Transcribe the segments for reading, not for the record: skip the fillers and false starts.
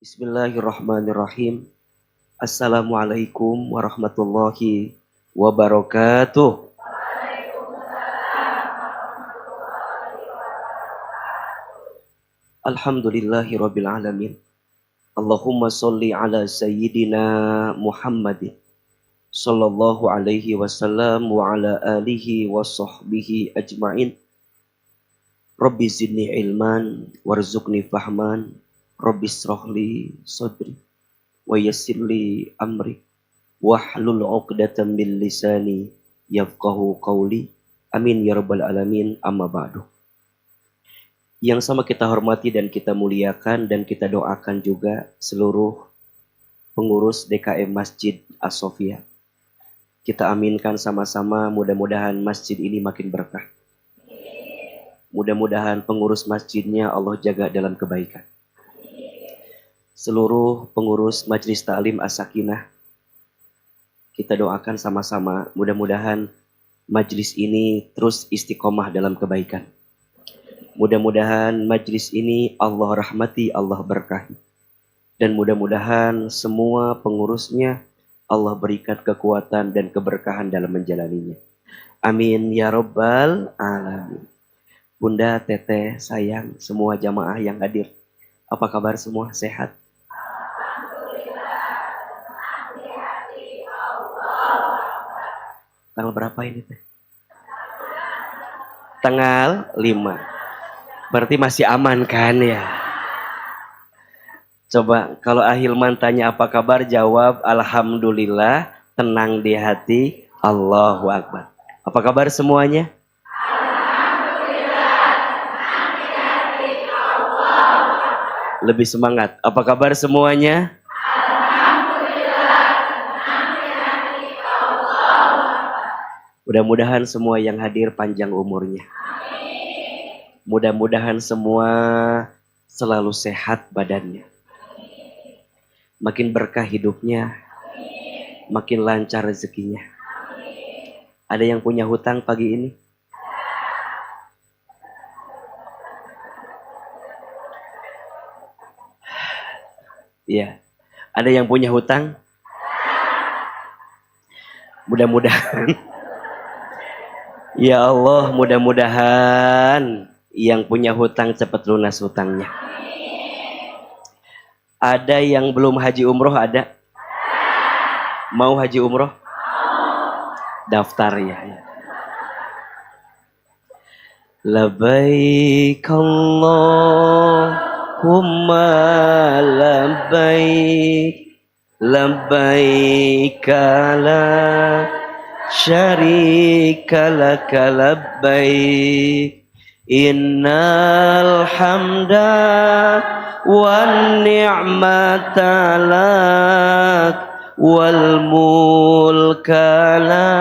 Bismillahirrahmanirrahim. Assalamualaikum warahmatullahi wabarakatuh. Alhamdulillahirabbil alamin. Allahumma sholli ala sayyidina Muhammadin sallallahu alaihi wasallam wa ala alihi wa sahbihi ajmain. Rabbi zidni ilman warzuqni fahman. Rabbi shrahli sadri wa yassirli amri wahlul 'uqdatam min lisani yafqahu qawli. Amin ya rabbal alamin. Amma ba'du. Yang sama kita hormati dan kita muliakan dan kita doakan juga seluruh pengurus DKM Masjid As-Sofia. Kita aminkan sama-sama, mudah-mudahan masjid ini makin berkah. Mudah-mudahan pengurus masjidnya Allah jaga dalam kebaikan. Seluruh pengurus Majelis Ta'lim As-Sakinah, kita doakan sama-sama, mudah-mudahan majelis ini terus istiqomah dalam kebaikan. Mudah-mudahan majelis ini Allah rahmati, Allah berkahi. Dan mudah-mudahan semua pengurusnya Allah berikan kekuatan dan keberkahan dalam menjalaninya. Amin ya rabbal alamin. Bunda, teteh, sayang, semua jamaah yang hadir. Apa kabar semua? Sehat? Tanggal berapa ini teh? Tanggal 5. Berarti masih aman kan ya? Coba kalau Ahilman tanya apa kabar, jawab alhamdulillah, tenang di hati, Allahu Akbar. Apa kabar semuanya? Alhamdulillah, tenang di hati, Allahu Akbar. Lebih semangat. Apa kabar semuanya? Alhamdulillah, tenang di hati, Allahu Akbar. Mudah-mudahan semua yang hadir panjang umurnya. Mudah-mudahan semua selalu sehat badannya. Makin berkah hidupnya. Makin lancar rezekinya. Ada yang punya hutang pagi ini? Iya. Ada yang punya hutang? Mudah-mudahan. Ya Allah, mudah-mudahan yang punya hutang cepat lunas hutangnya. Ada yang belum haji umroh, ada? Mau haji umroh? Daftar ya. Labbaik Allahumma labbaik, labbaik la syarika laka labbaik. Innal hamda wan ni'mata lak wal mulka la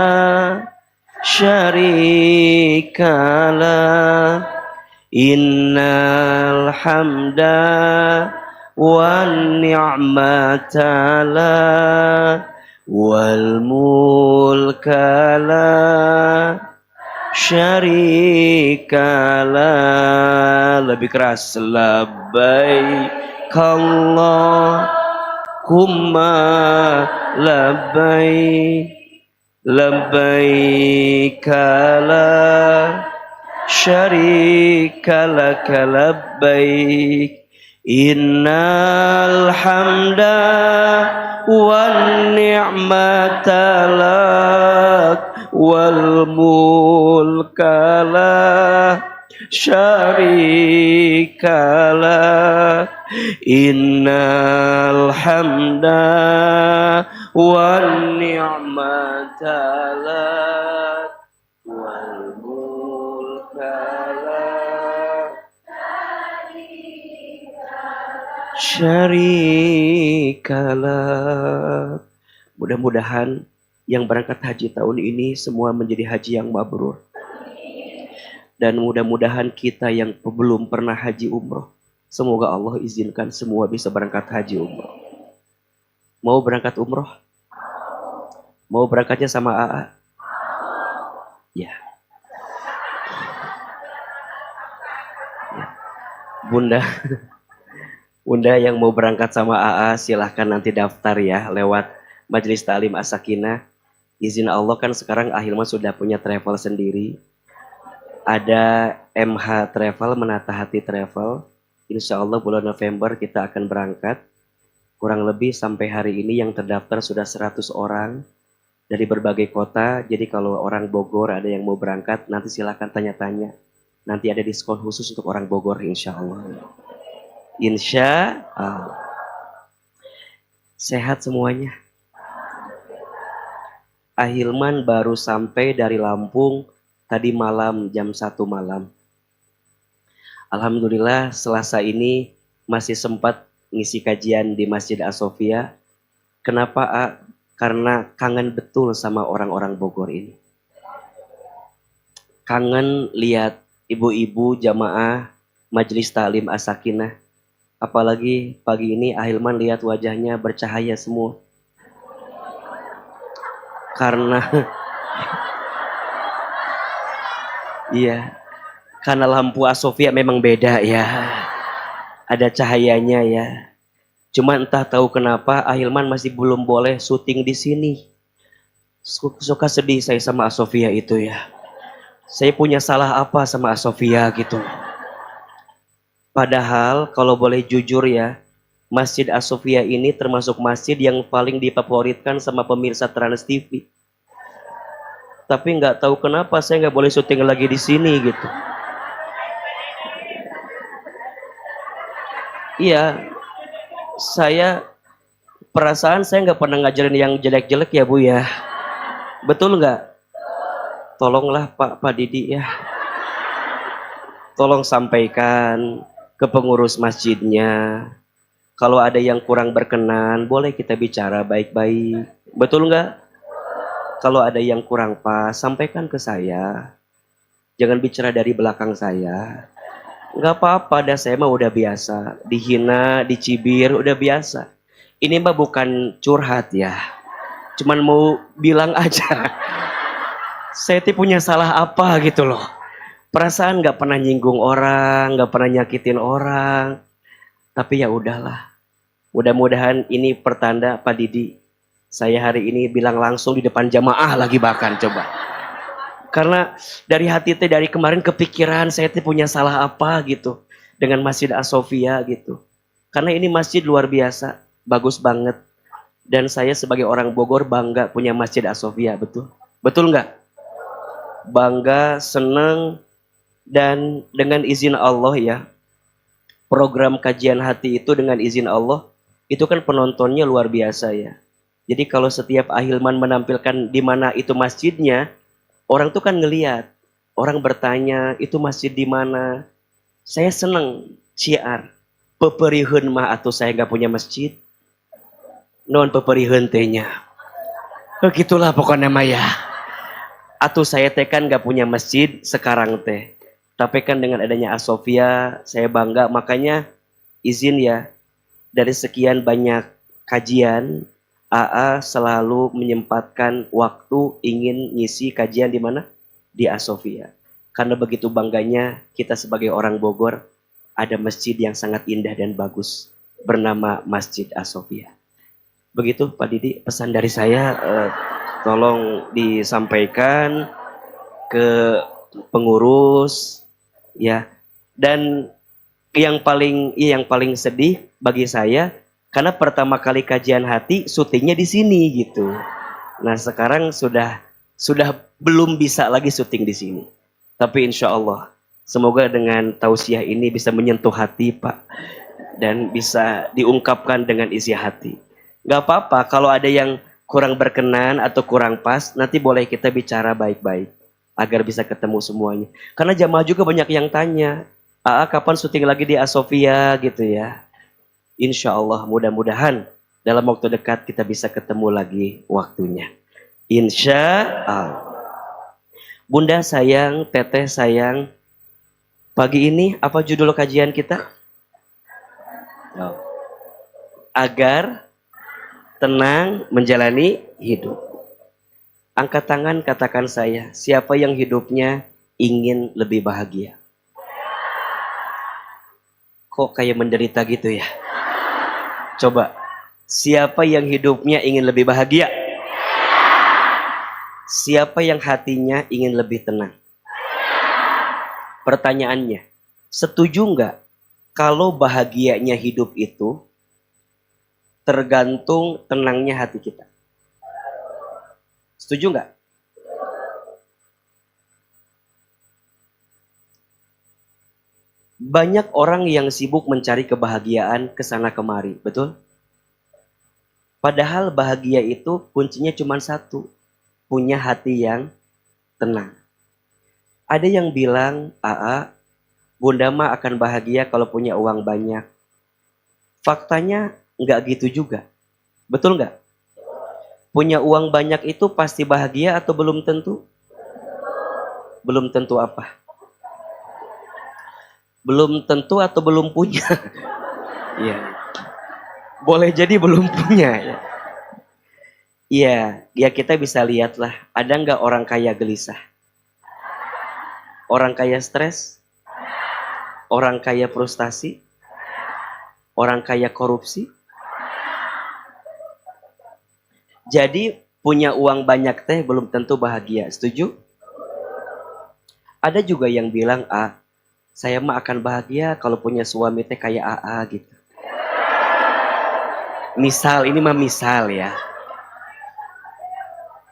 syarika lak. Innal hamda wan ni'mata lak wal mulka la syarikalah. Lebih keras. Labbaik Allahumma labbaik, labbaik la syarika laka labbaik. Innal hamda wan ni'mata lak wal mulka la syarika lak. Innal hamda wan ni'mata lak wal mulka la syarika lak. Mudah-mudahan yang berangkat haji tahun ini semua menjadi haji yang mabrur. Dan mudah-mudahan kita yang belum pernah haji umroh, semoga Allah izinkan semua bisa berangkat haji umroh. Mau berangkat umroh? Mau berangkatnya sama AA? Ya. Bunda, Bunda yang mau berangkat sama AA silahkan nanti daftar ya lewat Majelis Ta'lim As-Sakinah. Izin Allah kan sekarang Ahilman sudah punya travel sendiri. Ada MH Travel, Menata Hati Travel. Insya Allah bulan November kita akan berangkat. Kurang lebih sampai hari ini yang terdaftar sudah 100 orang dari berbagai kota. Jadi kalau orang Bogor ada yang mau berangkat, nanti silahkan tanya-tanya. Nanti ada diskon khusus untuk orang Bogor insya Allah. Insya Allah. Sehat semuanya. Ahilman baru sampai dari Lampung tadi malam jam 1 malam. Alhamdulillah Selasa ini masih sempat ngisi kajian di Masjid As-Sofia. Kenapa? Karena kangen betul sama orang-orang Bogor ini. Kangen lihat ibu-ibu jamaah Majelis Ta'lim As-Sakinah. Apalagi pagi ini Ahilman lihat wajahnya bercahaya semua. Karena iya, karena lampu As-Sofia memang beda ya. Ada cahayanya ya. Cuma entah tahu kenapa Ahilman masih belum boleh syuting di sini. Suka sedih saya sama As-Sofia itu ya. Saya punya salah apa sama As-Sofia gitu. Padahal kalau boleh jujur ya, Masjid As-Sofia ini termasuk masjid yang paling difavoritkan sama pemirsa Trans TV. Tapi nggak tahu kenapa saya nggak boleh syuting lagi di sini gitu. Iya, perasaan saya nggak pernah ngajarin yang jelek-jelek ya Bu ya. Betul nggak? Tolonglah Pak Didi ya. Tolong sampaikan ke pengurus masjidnya. Kalau ada yang kurang berkenan, boleh kita bicara baik-baik. Betul nggak? Kalau ada yang kurang pas, sampaikan ke saya. Jangan bicara dari belakang saya. Nggak apa-apa, dah saya mah udah biasa. Dihina, dicibir, udah biasa. Ini mah bukan curhat ya. Cuman mau bilang aja. Saya tuh punya salah apa gitu loh. Perasaan nggak pernah nyinggung orang, nggak pernah nyakitin orang. Tapi ya udahlah. Mudah-mudahan ini pertanda Pak Didi. Saya hari ini bilang langsung di depan jamaah lagi bahkan coba. Karena dari hati teh dari kemarin kepikiran saya tuh punya salah apa gitu dengan Masjid As-Sofia gitu. Karena ini masjid luar biasa, bagus banget. Dan saya sebagai orang Bogor bangga punya Masjid As-Sofia, betul? Betul nggak? Bangga, senang, dan dengan izin Allah ya. Program kajian hati itu dengan izin Allah, itu kan penontonnya luar biasa ya. Jadi kalau setiap Ahilman menampilkan di mana itu masjidnya, orang tuh kan ngeliat, orang bertanya itu masjid di mana. Saya seneng syiar, peperihun mah atau saya nggak punya masjid, non peperihun tehnya. Begitulah pokoknya mah ya. Atau saya teh kan nggak punya masjid sekarang teh. Tapi kan dengan adanya As-Sofia, saya bangga. Makanya izin ya, dari sekian banyak kajian, AA selalu menyempatkan waktu ingin ngisi kajian di mana? Di As-Sofia. Karena begitu bangganya kita sebagai orang Bogor, ada masjid yang sangat indah dan bagus, bernama Masjid As-Sofia. Begitu Pak Didi, pesan dari saya, tolong disampaikan ke pengurus, ya. Dan yang paling sedih bagi saya karena pertama kali kajian hati syutingnya di sini gitu. Nah sekarang sudah belum bisa lagi syuting di sini. Tapi insya Allah semoga dengan tausiah ini bisa menyentuh hati Pak dan bisa diungkapkan dengan isi hati. Gak apa-apa kalau ada yang kurang berkenan atau kurang pas, nanti boleh kita bicara baik-baik agar bisa ketemu semuanya. Karena jamaah juga banyak yang tanya, kapan syuting lagi di As-Sofia gitu ya. Insya Allah mudah-mudahan dalam waktu dekat kita bisa ketemu lagi waktunya. Insya Allah. Bunda sayang, teteh sayang. Pagi ini apa judul kajian kita? Agar tenang menjalani hidup. Angkat tangan katakan saya, siapa yang hidupnya ingin lebih bahagia? Kok kayak menderita gitu ya? Coba, siapa yang hidupnya ingin lebih bahagia? Siapa yang hatinya ingin lebih tenang? Pertanyaannya, setuju nggak kalau bahagianya hidup itu tergantung tenangnya hati kita? Setuju nggak? Banyak orang yang sibuk mencari kebahagiaan ke sana kemari, betul? Padahal bahagia itu kuncinya cuma satu, punya hati yang tenang. Ada yang bilang, "Aa, Bunda mah akan bahagia kalau punya uang banyak." Faktanya nggak gitu juga. Betul nggak? Punya uang banyak itu pasti bahagia atau belum tentu? Belum tentu apa? Belum tentu atau belum punya? Iya. Boleh jadi belum punya ya. Iya, ya kita bisa lihatlah. Ada nggak orang kaya gelisah? Orang kaya stres? Orang kaya frustasi? Orang kaya korupsi? Jadi punya uang banyak teh belum tentu bahagia. Setuju? Ada juga yang bilang, saya mah akan bahagia kalau punya suami teh kayak AA gitu. Misal, ini mah misal ya.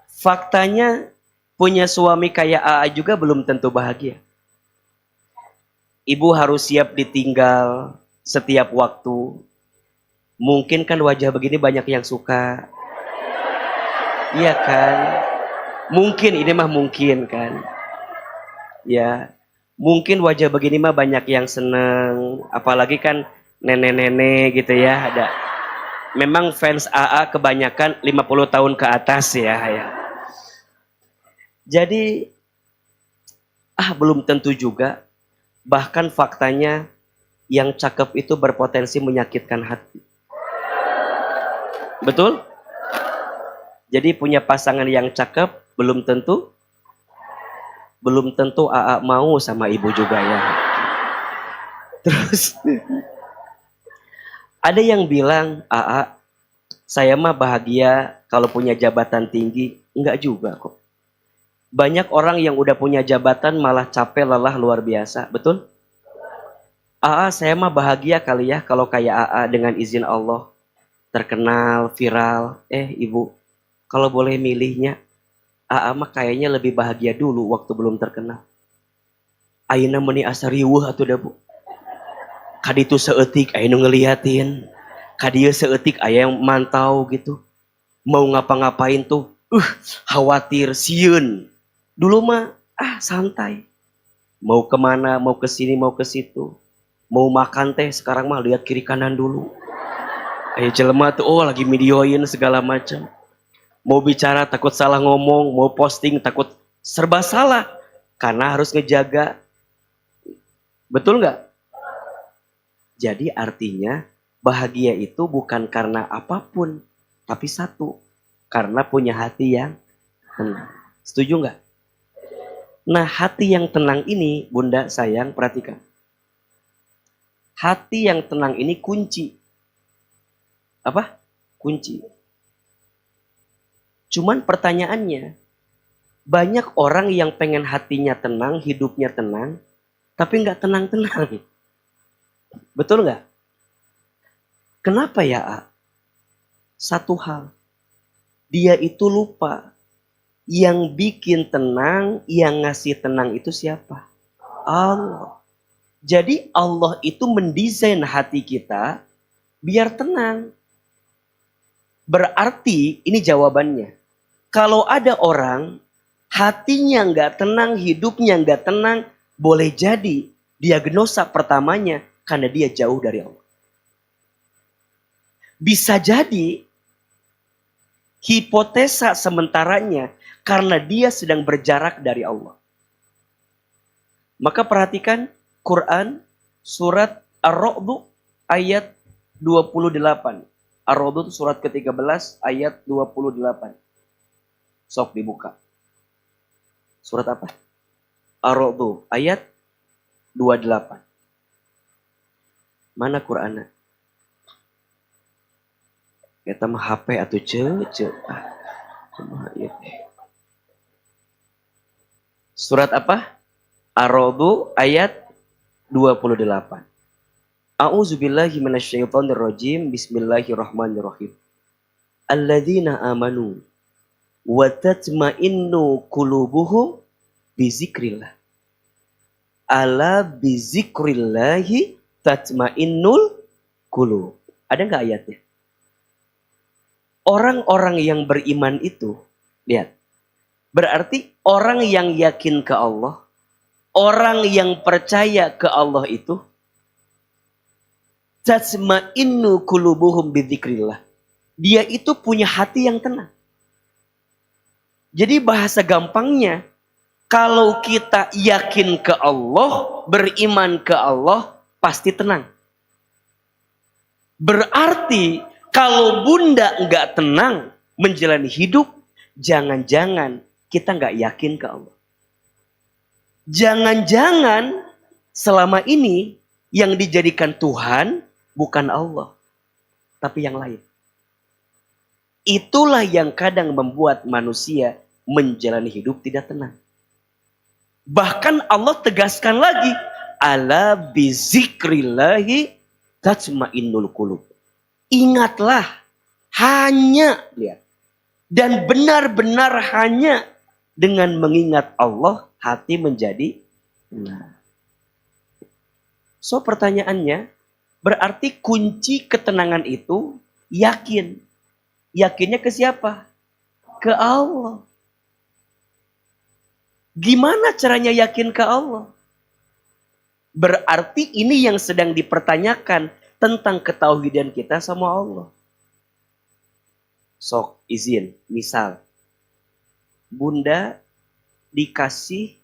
Faktanya punya suami kayak AA juga belum tentu bahagia. Ibu harus siap ditinggal setiap waktu. Mungkin kan wajah begini banyak yang suka. Iya kan? Mungkin, ini mah mungkin kan. Ya, mungkin wajah begini mah banyak yang seneng. Apalagi kan nenek-nenek gitu ya. Ada. Memang fans AA kebanyakan 50 tahun ke atas ya. Jadi, belum tentu juga. Bahkan faktanya yang cakep itu berpotensi menyakitkan hati. Betul? Jadi punya pasangan yang cakep belum tentu AA mau sama ibu juga ya. Terus ada yang bilang, AA, saya mah bahagia kalau punya jabatan tinggi. Enggak juga kok. Banyak orang yang udah punya jabatan malah capek lelah luar biasa. Betul? AA, saya mah bahagia kali ya kalau kayak AA dengan izin Allah. Terkenal, viral. Ibu, kalau boleh milihnya, AA mah kayaknya lebih bahagia dulu waktu belum terkenal. Ayeuna meuni asa riweuh atuh da Bu. Kaditu seeutik aya nu ngeliatin. Kadieu seeutik aya yang mantau gitu. Mau ngapa-ngapain tuh, khawatir, sieun. Dulu mah santai. Mau kemana, mau ke sini, mau ke situ. Mau makan teh sekarang mah lihat kiri kanan dulu. Aya jelema tuh lagi videoin segala macam. Mau bicara takut salah ngomong, mau posting takut serba salah. Karena harus ngejaga. Betul nggak? Jadi artinya bahagia itu bukan karena apapun. Tapi satu. Karena punya hati yang tenang. Setuju nggak? Nah, hati yang tenang ini, Bunda sayang, perhatikan. Hati yang tenang ini kunci. Apa? Kunci. Cuman pertanyaannya, banyak orang yang pengen hatinya tenang, hidupnya tenang, tapi nggak tenang-tenang. Betul nggak? Kenapa ya, Satu hal, dia itu lupa. Yang bikin tenang, yang ngasih tenang itu siapa? Allah. Jadi Allah itu mendesain hati kita biar tenang. Berarti ini jawabannya. Kalau ada orang hatinya nggak tenang, hidupnya nggak tenang, boleh jadi diagnosa pertamanya karena dia jauh dari Allah. Bisa jadi hipotesa sementaranya karena dia sedang berjarak dari Allah. Maka perhatikan Quran surat Ar-Ra'd ayat 28. Ar-Ra'd itu surat ke-13 ayat 28. Sok dibuka. Surat apa? Ar-Ra'd ayat 28. Mana Qurannya? Eta mah HP atau ce. Kumaha ieu teh. Surat apa? Ar-Ra'd ayat 28. A'udzubillahi minasyaitonirrajim. Bismillahirrahmanirrahim. Alladzina amanu wa tatma'innu qulubuhum bizikrillah. Ala bizikrillahi tatma'innul qulub. Ada enggak ayatnya? Orang-orang yang beriman itu, lihat. Berarti orang yang yakin ke Allah, orang yang percaya ke Allah itu tatma'innu qulubuhum bidzikrillah. Dia itu punya hati yang tenang. Jadi bahasa gampangnya, kalau kita yakin ke Allah, beriman ke Allah, pasti tenang. Berarti kalau bunda nggak tenang menjalani hidup, jangan-jangan kita nggak yakin ke Allah. Jangan-jangan selama ini yang dijadikan Tuhan bukan Allah, tapi yang lain. Itulah yang kadang membuat manusia menjalani hidup tidak tenang. Bahkan Allah tegaskan lagi, ala bizikrillahi tatmainnul qulub. Ingatlah, hanya, lihat, dan benar-benar hanya dengan mengingat Allah hati menjadi tenang. So pertanyaannya, berarti kunci ketenangan itu yakin. Yakinnya ke siapa? Ke Allah. Gimana caranya yakin ke Allah? Berarti ini yang sedang dipertanyakan tentang ketauhidan kita sama Allah. Sok izin, misal bunda dikasih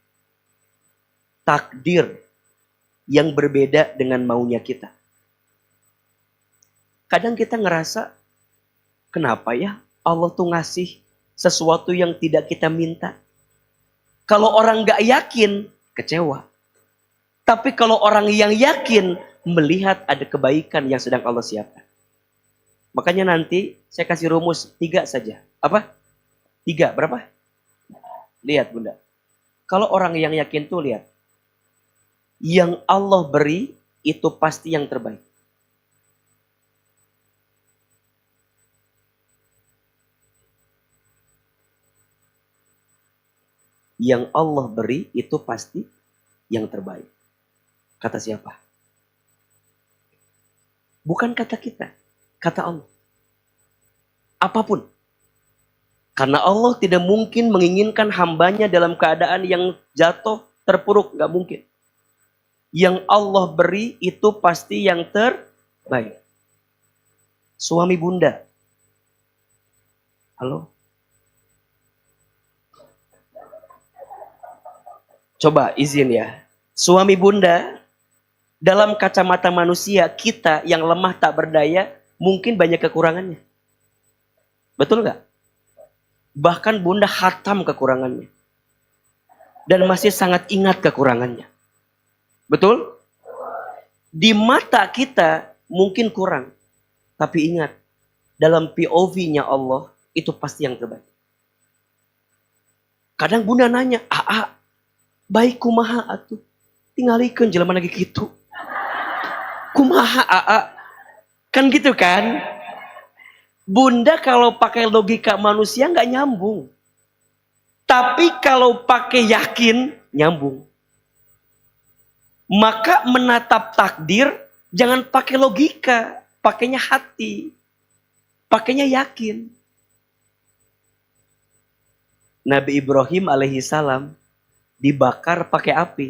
takdir yang berbeda dengan maunya kita. Kadang kita ngerasa, kenapa ya Allah tuh ngasih sesuatu yang tidak kita minta. Kalau orang gak yakin, kecewa. Tapi kalau orang yang yakin, melihat ada kebaikan yang sedang Allah siapkan. Makanya nanti saya kasih rumus 3 saja. Apa? 3, berapa? Lihat bunda. Kalau orang yang yakin tuh lihat. Yang Allah beri, itu pasti yang terbaik. Yang Allah beri itu pasti yang terbaik. Kata siapa? Bukan kata kita. Kata Allah. Apapun. Karena Allah tidak mungkin menginginkan hambanya dalam keadaan yang jatuh, terpuruk. Gak mungkin. Yang Allah beri itu pasti yang terbaik. Suami bunda. Halo? Coba izin ya. Suami bunda, dalam kacamata manusia, kita yang lemah tak berdaya, mungkin banyak kekurangannya. Betul nggak? Bahkan bunda khatam kekurangannya. Dan masih sangat ingat kekurangannya. Betul? Di mata kita mungkin kurang. Tapi ingat, dalam POV-nya Allah, itu pasti yang terbaik. Kadang bunda nanya, baik kumaha atuh. Tingalikeun jelema lagi gitu. Kumaha Kan gitu kan? Bunda kalau pakai logika manusia nggak nyambung. Tapi kalau pakai yakin, nyambung. Maka menatap takdir, jangan pakai logika. Pakainya hati. Pakainya yakin. Nabi Ibrahim alaihissalam dibakar pakai api.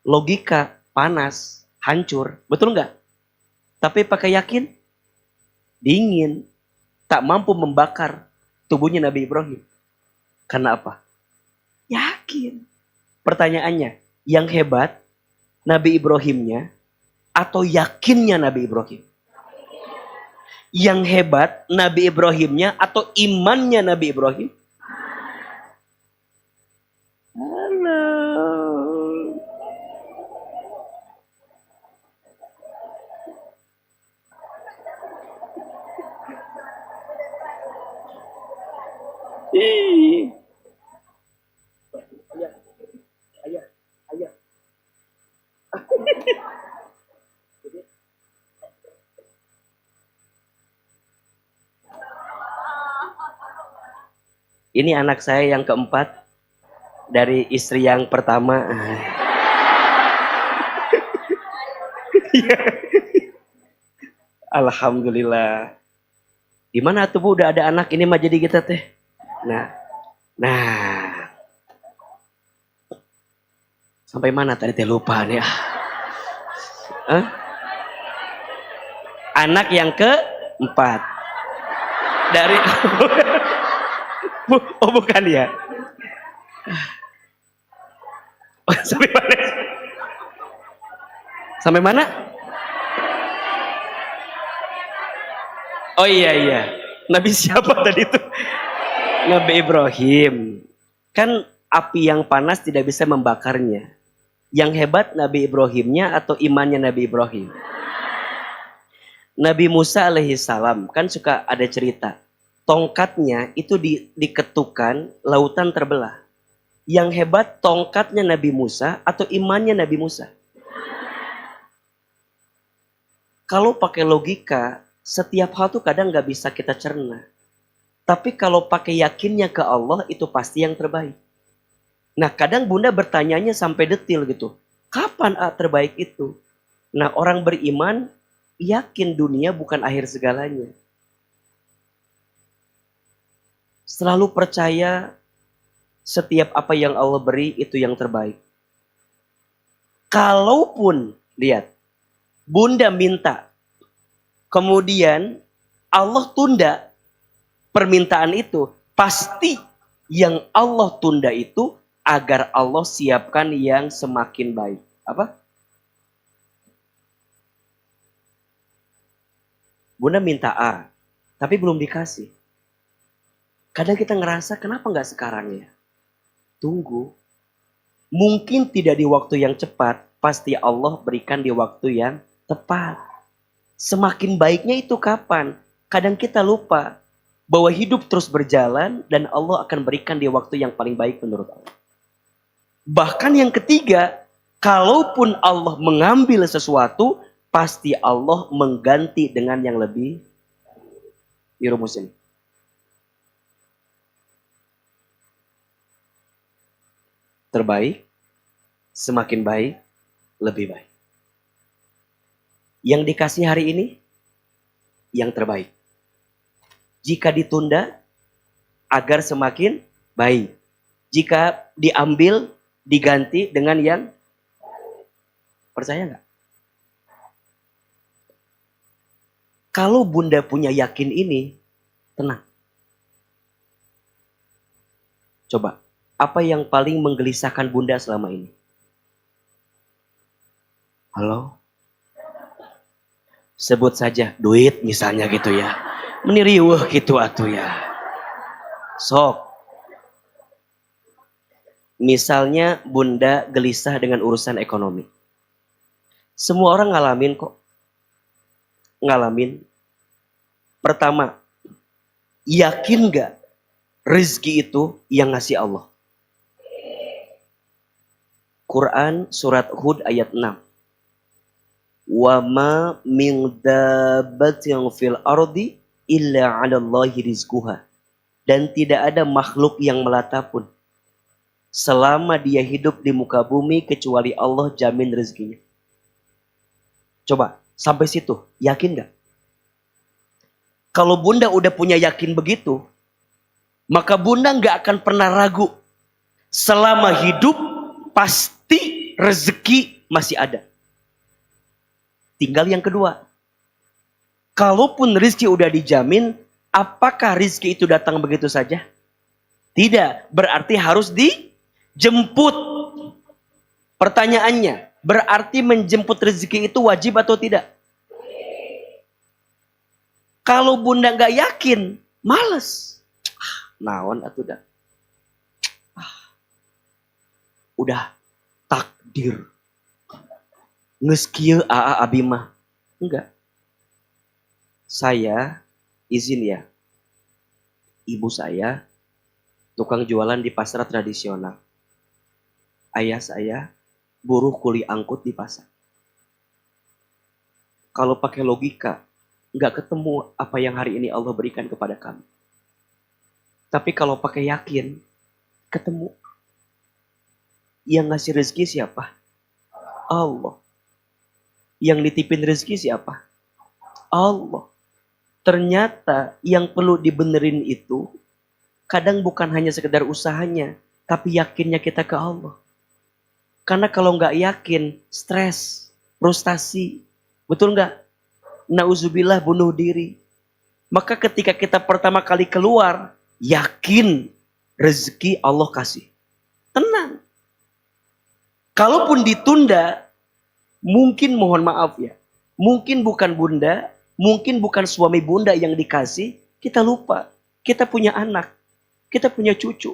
Logika, panas, hancur. Betul nggak? Tapi pakai yakin, dingin. Tak mampu membakar tubuhnya Nabi Ibrahim. Karena apa? Yakin. Pertanyaannya, yang hebat Nabi Ibrahimnya atau yakinnya Nabi Ibrahim? Yang hebat Nabi Ibrahimnya atau imannya Nabi Ibrahim? Halo. Ih. Ayah, ayah, ayah. Ini anak saya yang keempat dari istri yang pertama. Alhamdulillah. Gimana tuh Bu, udah ada anak ini mah jadi kita teh. Nah, nah. Sampai mana tadi teh lupa nih. Hah? Anak yang keempat dari oh bukan ya. Sampai mana? Sampai mana? Oh iya. Nabi siapa tadi itu? Nabi Ibrahim. Kan api yang panas tidak bisa membakarnya. Yang hebat Nabi Ibrahimnya atau imannya Nabi Ibrahim? Nabi Musa alaihissalam kan suka ada cerita. Tongkatnya itu diketukan, lautan terbelah. Yang hebat tongkatnya Nabi Musa atau imannya Nabi Musa? Kalau pakai logika, setiap hal tuh kadang nggak bisa kita cerna. Tapi kalau pakai yakinnya ke Allah, itu pasti yang terbaik. Nah kadang bunda bertanyanya sampai detil gitu. Kapan terbaik itu? Nah orang beriman yakin dunia bukan akhir segalanya. Selalu percaya setiap apa yang Allah beri itu yang terbaik. Kalaupun, lihat, bunda minta, kemudian Allah tunda permintaan itu, pasti yang Allah tunda itu agar Allah siapkan yang semakin baik. Apa? Bunda minta A, tapi belum dikasih. Kadang kita ngerasa kenapa nggak sekarang ya? Tunggu. Mungkin tidak di waktu yang cepat, pasti Allah berikan di waktu yang tepat. Semakin baiknya itu kapan? Kadang kita lupa bahwa hidup terus berjalan dan Allah akan berikan di waktu yang paling baik menurut Allah. Bahkan yang ketiga, kalaupun Allah mengambil sesuatu, pasti Allah mengganti dengan yang lebih dirumusin. Terbaik, semakin baik, lebih baik. Yang dikasih hari ini, yang terbaik. Jika ditunda, agar semakin baik. Jika diambil, diganti dengan yang percaya nggak? Kalau bunda punya yakin ini, tenang. Coba, apa yang paling menggelisahkan bunda selama ini? Halo? Sebut saja duit misalnya gitu ya. Meniriuh gitu atuh ya. Sok. Misalnya bunda gelisah dengan urusan ekonomi. Semua orang ngalamin kok. Ngalamin. Pertama, yakin gak rezeki itu yang ngasih Allah? Quran surat Hud ayat 6. Wa ma min dabbatin fil ardi illa 'alallahi rizquha. Dan tidak ada makhluk yang melata pun selama dia hidup di muka bumi kecuali Allah jamin rezekinya. Coba, sampai situ, yakin gak? Kalau bunda udah punya yakin begitu, maka bunda gak akan pernah ragu. Selama hidup, pasti rezeki masih ada. Tinggal yang kedua. Kalaupun rezeki udah dijamin, apakah rezeki itu datang begitu saja? Tidak, berarti harus dijemput. Pertanyaannya, berarti menjemput rezeki itu wajib atau tidak? Kalau bunda gak yakin, males. Naon atuh dah. Udah takdir. Geus kieu aa abi mah. Enggak. Saya izin ya. Ibu saya tukang jualan di pasar tradisional. Ayah saya buruh kuli angkut di pasar. Kalau pakai logika, nggak ketemu apa yang hari ini Allah berikan kepada kami. Tapi kalau pakai yakin, ketemu. Yang ngasih rezeki siapa? Allah. Yang nitipin rezeki siapa? Allah. Ternyata yang perlu dibenerin itu kadang bukan hanya sekedar usahanya, tapi yakinnya kita ke Allah. Karena kalau nggak yakin, stres, frustasi. Betul nggak? Nauzubillah, bunuh diri. Maka ketika kita pertama kali keluar, yakin rezeki Allah kasih. Tenang. Kalaupun ditunda, mungkin mohon maaf ya. Mungkin bukan bunda, mungkin bukan suami bunda yang dikasih, kita lupa. Kita punya anak, kita punya cucu.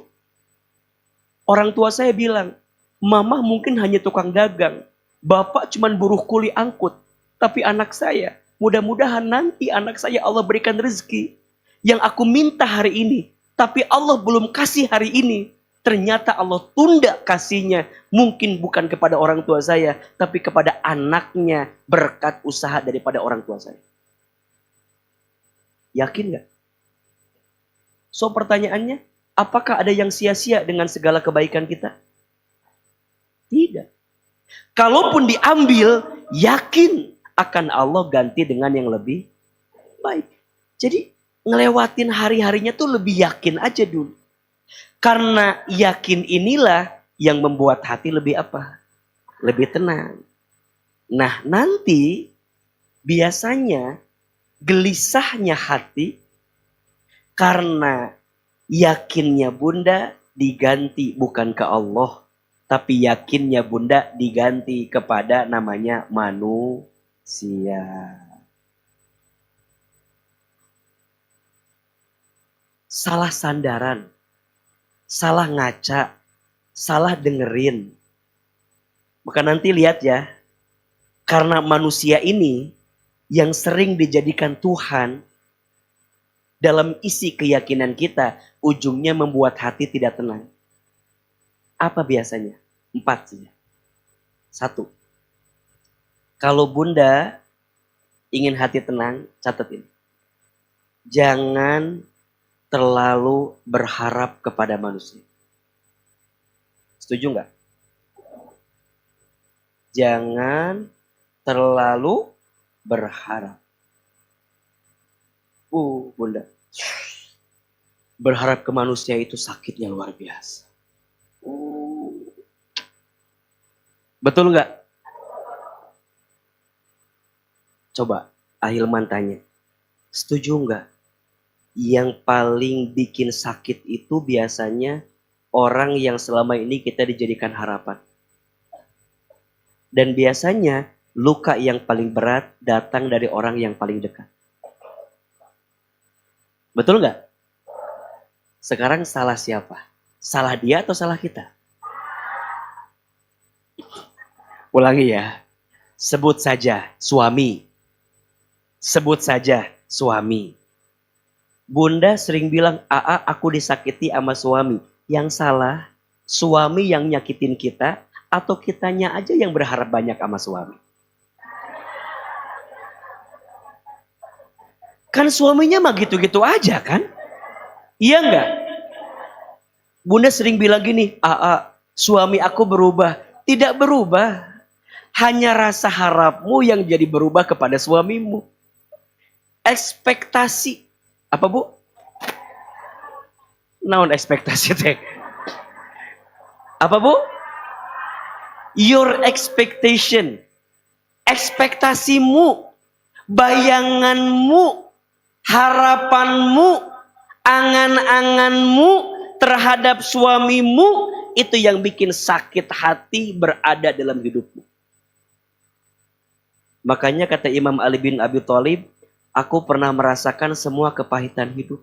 Orang tua saya bilang, mama mungkin hanya tukang dagang, bapak cuma buruh kuli angkut. Tapi anak saya, mudah-mudahan nanti anak saya Allah berikan rezeki. Yang aku minta hari ini, tapi Allah belum kasih hari ini. Ternyata Allah tunda kasihnya. Mungkin bukan kepada orang tua saya, tapi kepada anaknya berkat usaha daripada orang tua saya. Yakin gak? So pertanyaannya, apakah ada yang sia-sia dengan segala kebaikan kita? Tidak. Kalaupun diambil, yakin akan Allah ganti dengan yang lebih baik. Jadi ngelewatin hari-harinya tuh lebih yakin aja dulu. Karena yakin inilah yang membuat hati lebih apa? Lebih tenang. Nah nanti biasanya gelisahnya hati karena yakinnya bunda diganti bukan ke Allah. Tapi yakinnya bunda diganti kepada namanya manusia. Salah sandaran, salah ngaca, salah dengerin. Maka nanti lihat ya, karena manusia ini yang sering dijadikan Tuhan, dalam isi keyakinan kita, ujungnya membuat hati tidak tenang. Apa biasanya? 4 saja. 1. Kalau bunda ingin hati tenang, catat ini. Jangan terlalu berharap kepada manusia. Setuju nggak? Jangan terlalu berharap. Bunda. Berharap ke manusia itu sakitnya luar biasa. Betul nggak? Coba Ahilman tanya. Setuju nggak? Yang paling bikin sakit itu biasanya orang yang selama ini kita dijadikan harapan. Dan biasanya luka yang paling berat datang dari orang yang paling dekat. Betul nggak? Sekarang salah siapa? Salah dia atau salah kita? Ulangi ya. Sebut saja suami. Sebut saja suami. Bunda sering bilang, "Aa, aku disakiti sama suami." Yang salah, suami yang nyakitin kita atau kitanya aja yang berharap banyak sama suami? Kan suaminya mah gitu-gitu aja kan? Iya enggak? Bunda sering bilang gini, "Aa, suami aku berubah." Tidak berubah. Hanya rasa harapmu yang jadi berubah kepada suamimu. Ekspektasi. Apa bu? Naon ekspektasi teh? Apa bu? Your expectation. Ekspektasimu. Bayanganmu. Harapanmu. Angan-anganmu terhadap suamimu. Itu yang bikin sakit hati berada dalam hidupmu. Makanya kata Imam Ali bin Abi Thalib, aku pernah merasakan semua kepahitan hidup.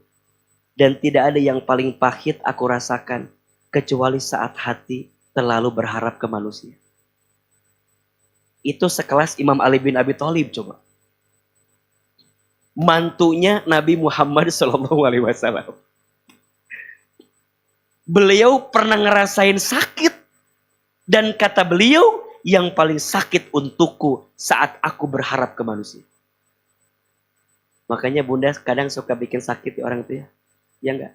Dan tidak ada yang paling pahit aku rasakan. Kecuali saat hati terlalu berharap ke manusia. Itu sekelas Imam Ali bin Abi Thalib coba. Mantunya Nabi Muhammad SAW. Beliau pernah ngerasain sakit. Dan kata beliau, yang paling sakit untukku saat aku berharap ke manusia. Makanya bunda kadang suka bikin sakit orang itu ya. Ya enggak?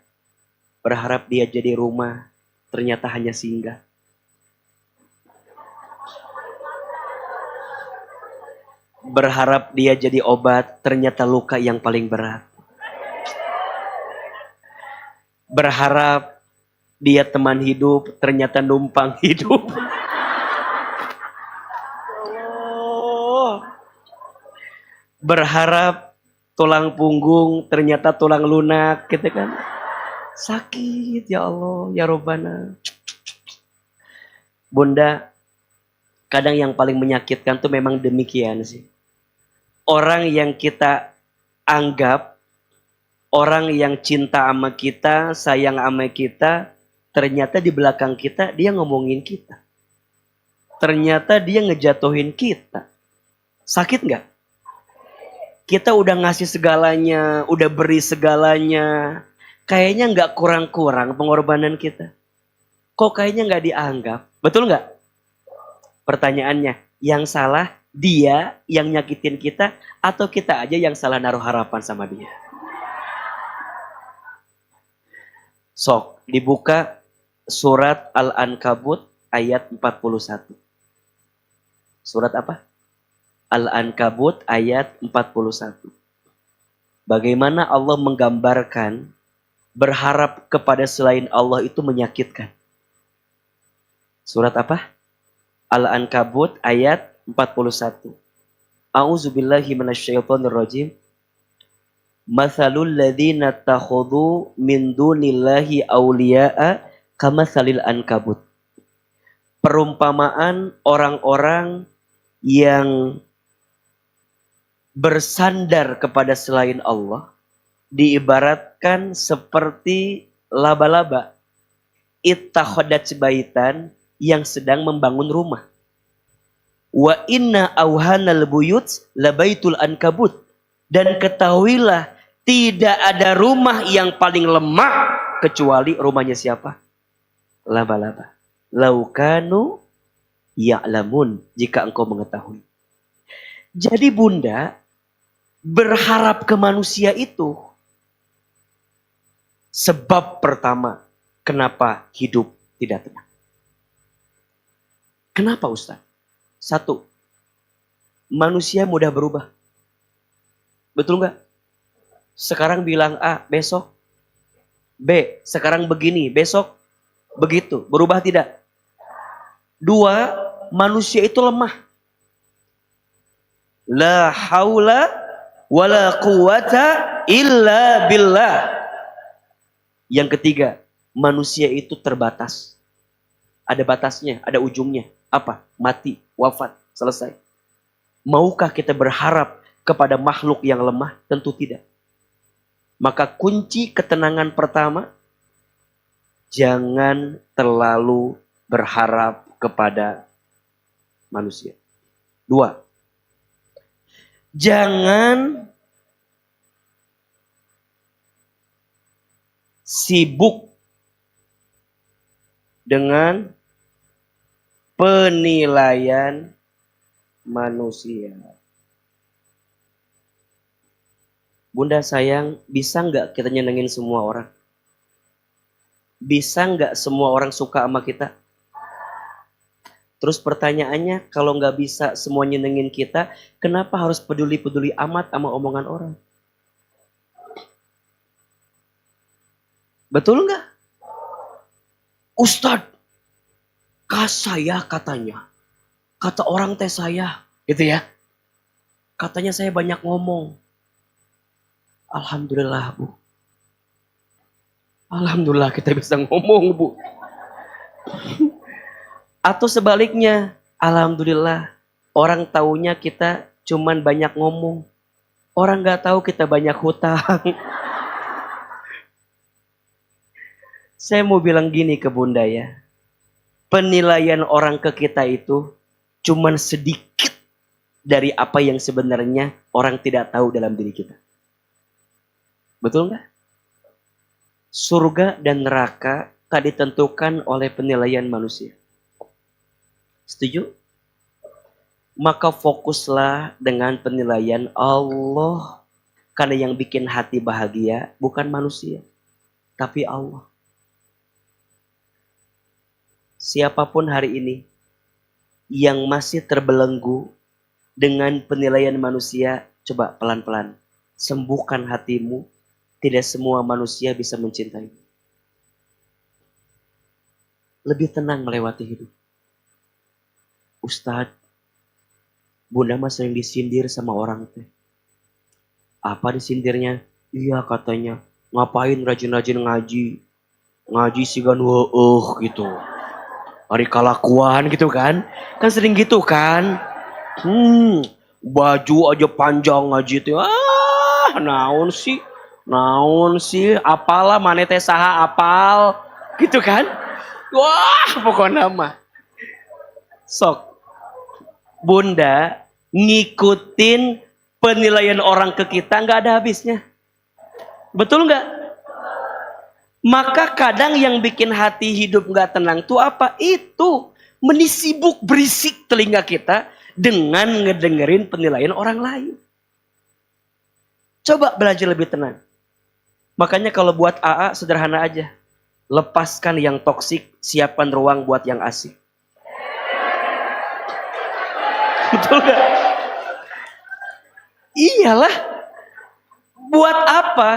Berharap dia jadi rumah, ternyata hanya singgah. Berharap dia jadi obat, ternyata luka yang paling berat. Berharap dia teman hidup, ternyata numpang hidup. Berharap tulang punggung, ternyata tulang lunak, gitu kan. Sakit, ya Allah, ya Robbana. Bunda, kadang yang paling menyakitkan tuh memang demikian sih. Orang yang kita anggap, orang yang cinta sama kita, sayang sama kita, ternyata di belakang kita dia ngomongin kita. Ternyata dia ngejatuhin kita. Sakit nggak? Kita udah ngasih segalanya, udah beri segalanya. Kayaknya nggak kurang-kurang pengorbanan kita. Kok kayaknya nggak dianggap? Betul nggak? Pertanyaannya, yang salah dia yang nyakitin kita atau kita aja yang salah naruh harapan sama dia? Sok, dibuka surat Al-Ankabut ayat 41. Surat apa? Al-Ankabut ayat 41. Bagaimana Allah menggambarkan berharap kepada selain Allah itu menyakitkan. Surat apa? Al-Ankabut ayat 41. A'udzubillahi minasyaitonirrajim. Mathalul ladzina takhudhu min dunillahi awliya'a kamathalil ankabut. Perumpamaan orang-orang yang bersandar kepada selain Allah diibaratkan seperti laba-laba ittakhadat baitan yang sedang membangun rumah. Wa inna auhanal buyut labaitul ankabut. Dan ketahuilah tidak ada rumah yang paling lemah kecuali rumahnya siapa? Laba-laba. Laukanu ya'lamun, jika engkau mengetahui. Jadi bunda, berharap ke manusia itu sebab pertama kenapa hidup tidak tenang. Kenapa Ustaz? Satu, manusia mudah berubah. Betul nggak? Sekarang bilang A, besok B. Sekarang begini, besok begitu. Berubah tidak? Dua, manusia itu lemah. La haula wala quwata illa billah. Yang ketiga, manusia itu terbatas. Ada batasnya, ada ujungnya. Apa? Mati, wafat, selesai. Maukah kita berharap kepada makhluk yang lemah? Tentu tidak. Maka kunci ketenangan pertama, jangan terlalu berharap kepada manusia. Dua, jangan sibuk dengan penilaian manusia. Bunda sayang, bisa nggak kita nyenengin semua orang? Bisa nggak semua orang suka sama kita? Terus pertanyaannya, kalau nggak bisa semua nyenengin kita, kenapa harus peduli-peduli amat sama omongan orang? Betul nggak? Ustadz, saya katanya, kata orang teh saya, gitu ya. Katanya saya banyak ngomong. Alhamdulillah Bu. Alhamdulillah kita bisa ngomong Bu. Atau sebaliknya, alhamdulillah orang taunya kita cuman banyak ngomong. Orang gak tahu kita banyak hutang. Saya mau bilang gini ke Bunda ya. Penilaian orang ke kita itu cuman sedikit dari apa yang sebenarnya orang tidak tahu dalam diri kita. Betul nggak? Surga dan neraka tak ditentukan oleh penilaian manusia. Setuju? Maka fokuslah dengan penilaian Allah. Karena yang bikin hati bahagia bukan manusia, tapi Allah. Siapapun hari ini yang masih terbelenggu dengan penilaian manusia, coba pelan-pelan sembuhkan hatimu. Tidak semua manusia bisa mencintaimu. Lebih tenang melewati hidup. Ustadz, Bunda mah sering disindir sama orang teh. Apa disindirnya? Iya katanya, ngapain rajin-rajin ngaji? Ngaji sih kan gitu. Hari kalakuan gitu kan? Kan sering gitu kan? Baju aja panjang ngaji itu. Naon sih? Naon sih? Apalah maneh teh saha apal? Gitu kan? Wah, pokoknya mah. Sok. Bunda ngikutin penilaian orang ke kita nggak ada habisnya. Betul nggak? Maka kadang yang bikin hati hidup nggak tenang tuh apa? Itu menisibuk berisik telinga kita dengan ngedengerin penilaian orang lain. Coba belajar lebih tenang. Makanya kalau buat AA sederhana aja. Lepaskan yang toksik, siapkan ruang buat yang asik. Betul gak? Iyalah. Buat apa?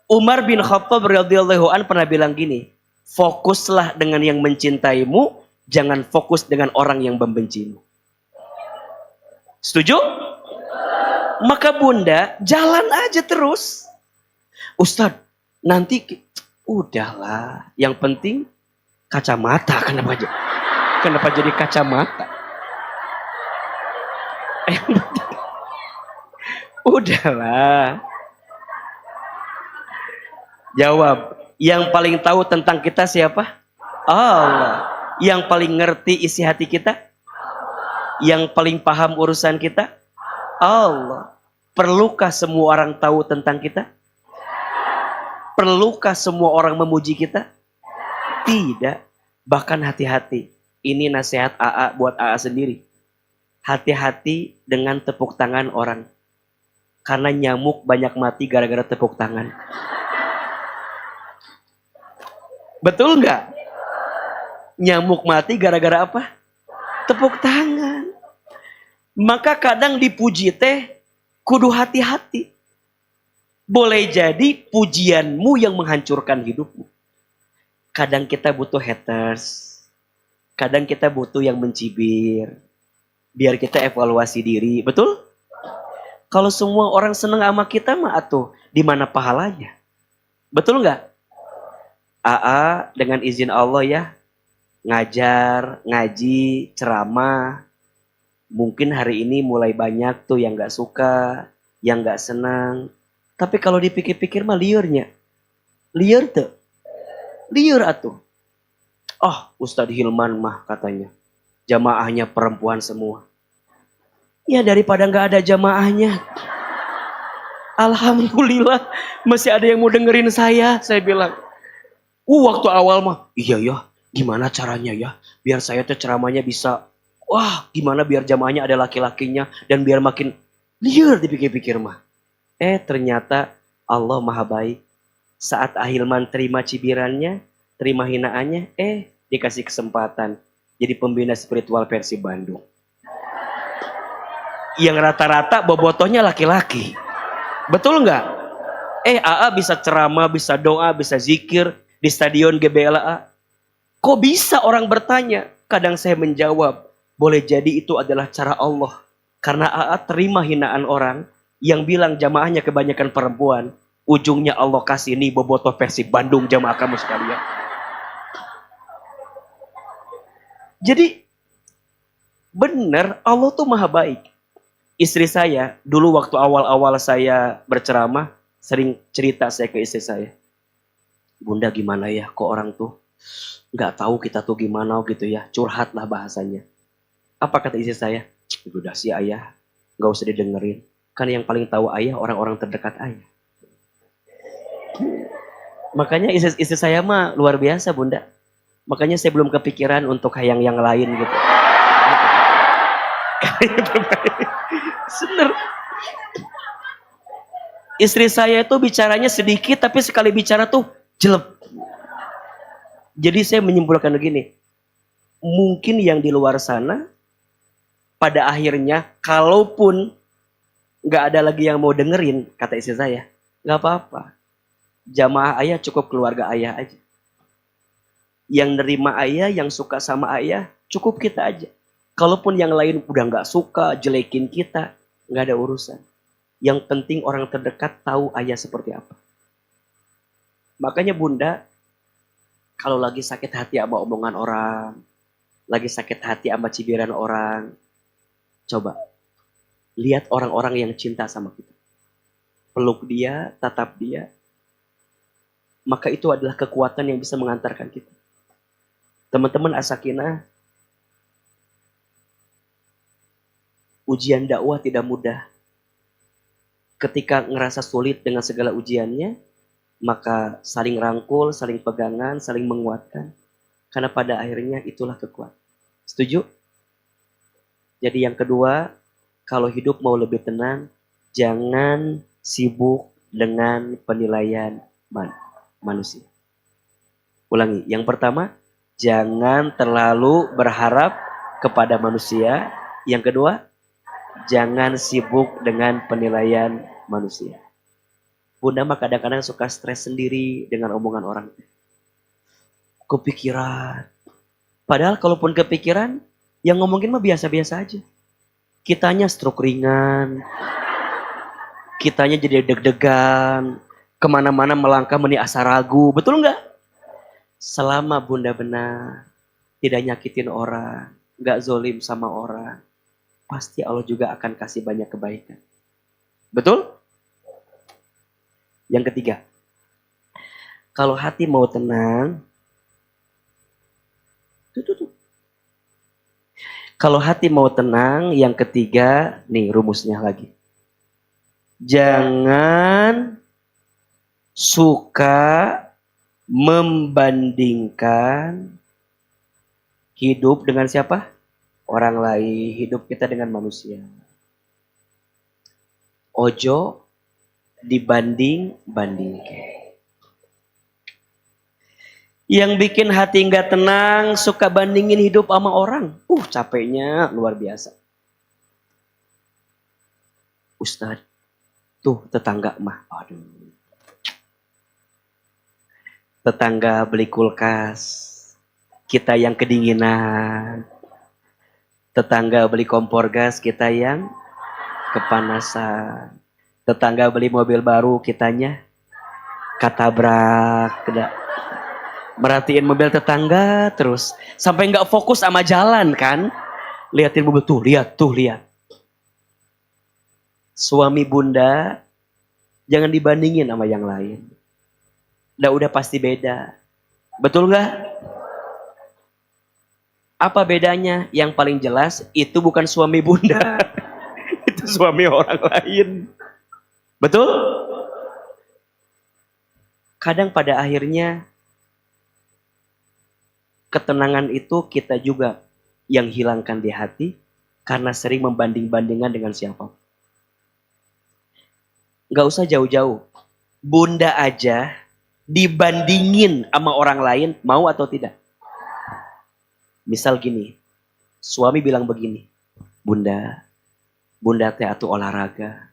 Umar bin Khattab radhiyallahu an pernah bilang gini. Fokuslah dengan yang mencintaimu, jangan fokus dengan orang yang membencimu. Setuju? Maka Bunda jalan aja terus. Ustadz, nanti udahlah. Yang penting kacamata. Kenapa jadi kacamata? Udahlah. Jawab. Yang paling tahu tentang kita siapa? Allah. Yang paling ngerti isi hati kita? Yang paling paham urusan kita? Allah. Perlukah semua orang tahu tentang kita? Perlukah semua orang memuji kita? Tidak. Bahkan hati-hati. Ini nasihat AA buat AA sendiri. Hati-hati dengan tepuk tangan orang. Karena nyamuk banyak mati gara-gara tepuk tangan. Betul nggak? Nyamuk mati gara-gara apa? Tepuk tangan. Maka kadang dipuji teh kudu hati-hati. Boleh jadi pujianmu yang menghancurkan hidupmu. Kadang kita butuh haters. Kadang kita butuh yang mencibir. Biar kita evaluasi diri. Betul? Kalau semua orang senang sama kita mah atuh di mana pahalanya? Betul nggak? AA dengan izin Allah ya, ngajar, ngaji, ceramah. Mungkin hari ini mulai banyak tuh yang gak suka, yang gak senang. Tapi kalau dipikir-pikir mah liurnya. Liur tuh. Liur atuh. Ustadz Hilman mah katanya. Jamaahnya perempuan semua. Ya daripada gak ada jamaahnya. Alhamdulillah masih ada yang mau dengerin saya bilang. Waktu awal mah, iya ya, gimana caranya ya, biar saya tuh ceramahnya bisa, gimana biar jamaahnya ada laki-lakinya, dan biar makin liar dipikir-pikir mah. Ternyata Allah maha baik. Saat Ahilman terima cibirannya, terima hinaannya, dikasih kesempatan. Jadi pembina spiritual versi Bandung. Yang rata-rata bobotohnya laki-laki. Betul nggak? AA bisa ceramah, bisa doa, bisa zikir, di stadion GBLA. Kok bisa orang bertanya? Kadang saya menjawab, boleh jadi itu adalah cara Allah. Karena AA terima hinaan orang yang bilang jamaahnya kebanyakan perempuan. Ujungnya Allah kasih nih bobotoh versi Bandung jamaah kamu sekalian. Jadi benar Allah tuh maha baik. Istri saya, dulu waktu awal-awal saya berceramah, sering cerita saya ke istri saya. Bunda gimana ya, kok orang tuh nggak tahu kita tuh gimana gitu ya, curhat lah bahasanya. Apa kata istri saya? Udah sih ayah, nggak usah didengerin. Kan yang paling tahu ayah orang-orang terdekat ayah. Makanya istri saya mah luar biasa bunda. Makanya saya belum kepikiran untuk yang lain gitu. Bener. Istri saya itu bicaranya sedikit tapi sekali bicara tuh jelek. Jadi saya menyimpulkan begini. Mungkin yang di luar sana pada akhirnya kalaupun nggak ada lagi yang mau dengerin kata istri saya, nggak apa-apa. Jamaah ayah cukup keluarga ayah aja. Yang nerima ayah, yang suka sama ayah, cukup kita aja. Kalaupun yang lain udah nggak suka, jelekin kita, nggak ada urusan. Yang penting orang terdekat tahu ayah seperti apa. Makanya bunda, kalau lagi sakit hati sama omongan orang, lagi sakit hati sama cibiran orang, coba lihat orang-orang yang cinta sama kita. Peluk dia, tatap dia. Maka itu adalah kekuatan yang bisa mengantarkan kita. Teman-teman As-Sakinah, ujian dakwah tidak mudah. Ketika ngerasa sulit dengan segala ujiannya, maka saling rangkul, saling pegangan, saling menguatkan. Karena pada akhirnya itulah kekuatan. Setuju? Jadi yang kedua, kalau hidup mau lebih tenang, jangan sibuk dengan penilaian manusia. Ulangi, yang pertama, jangan terlalu berharap kepada manusia. Yang kedua, jangan sibuk dengan penilaian manusia. Bunda mah kadang-kadang suka stres sendiri dengan omongan orang. Kepikiran. Padahal kalaupun kepikiran, yang ngomongin mah biasa-biasa aja. Kitanya stroke ringan. Kitanya jadi deg-degan. Kemana-mana melangkah meni asa ragu. Betul nggak? Selama bunda benar. Tidak nyakitin orang. Nggak zolim sama orang. Pasti Allah juga akan kasih banyak kebaikan. Betul? Yang ketiga. Kalau hati mau tenang. Kalau hati mau tenang, yang ketiga, nih rumusnya lagi. Jangan suka membandingkan hidup dengan siapa? Orang lain, hidup kita dengan manusia. Ojo dibanding-bandingkan. Yang bikin hati nggak tenang, suka bandingin hidup sama orang. Capeknya luar biasa. Ustadz, tuh tetangga mah, aduh. Tetangga beli kulkas, kita yang kedinginan. Tetangga beli kompor gas, kita yang kepanasan. Tetangga beli mobil baru, kitanya katabrak. Merhatiin mobil tetangga terus. Sampai nggak fokus sama jalan kan. Liatin mobil, tuh lihat. Suami bunda, jangan dibandingin sama yang lain. Udah pasti beda. Betul nggak? Apa bedanya? Yang paling jelas, itu bukan suami bunda. Itu suami orang lain. Betul? Kadang pada akhirnya, ketenangan itu kita juga yang hilangkan di hati karena sering membanding-bandingkan dengan siapa. Gak usah jauh-jauh. Bunda aja dibandingin sama orang lain, mau atau tidak? Misal gini, suami bilang begini, Bunda teh atuh olahraga.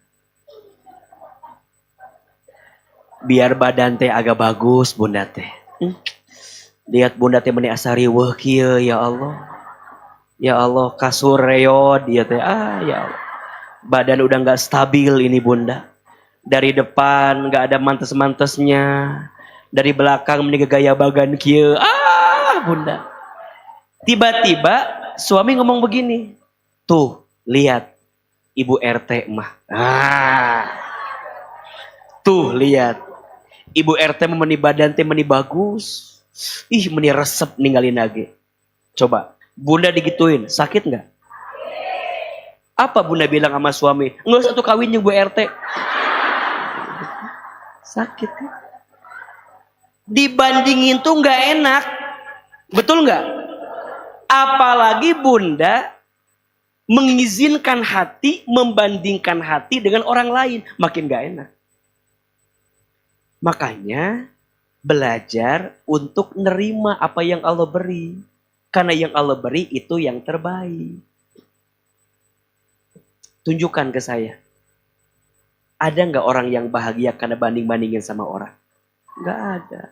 Biar badan teh agak bagus, Bunda teh. Lihat bunda teh meni asa riweuh kieu ya Allah. Ya Allah, kasur reot dia teh. Ya Allah. Badan udah enggak stabil ini bunda. Dari depan enggak ada mantes-mantesnya. Dari belakang meni gaya bagan kieu. Bunda. Tiba-tiba suami ngomong begini. Tuh, lihat Ibu RT mah. Tuh, lihat. Ibu RT meni badan teh meni bagus. Meni resep ninggalin lagi. Coba, bunda digituin, sakit nggak? Apa bunda bilang sama suami? Nggak usah tuh kawin yang Bu RT. Sakit kan? Dibandingin tuh nggak enak. Betul nggak? Apalagi bunda mengizinkan hati, membandingkan hati dengan orang lain. Makin nggak enak. Makanya belajar untuk nerima apa yang Allah beri. Karena yang Allah beri itu yang terbaik. Tunjukkan ke saya. Ada nggak orang yang bahagia karena banding-bandingin sama orang? Nggak ada.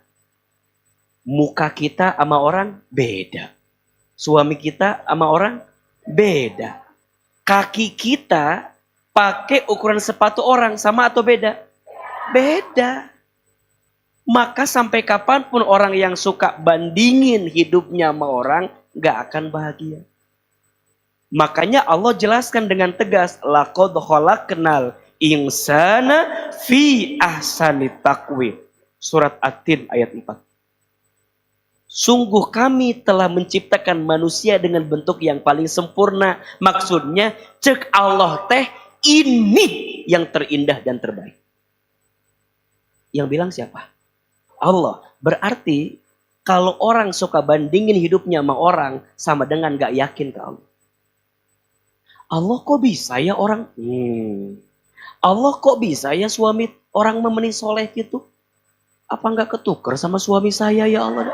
Muka kita sama orang beda. Suami kita sama orang beda. Kaki kita pakai ukuran sepatu orang sama atau beda? Beda. Maka sampai kapanpun orang yang suka bandingin hidupnya sama orang gak akan bahagia. Makanya Allah jelaskan dengan tegas, laqad khalaqnal insana fi ahsani taqwim. Surat At-Tin ayat 4. Sungguh kami telah menciptakan manusia dengan bentuk yang paling sempurna. Maksudnya cek Allah teh ini yang terindah dan terbaik. Yang bilang siapa? Allah. Berarti kalau orang suka bandingin hidupnya sama orang, sama dengan gak yakin ke Allah. Allah kok bisa ya orang? Allah kok bisa ya suami orang memeni soleh gitu? Apa gak ketuker sama suami saya ya Allah?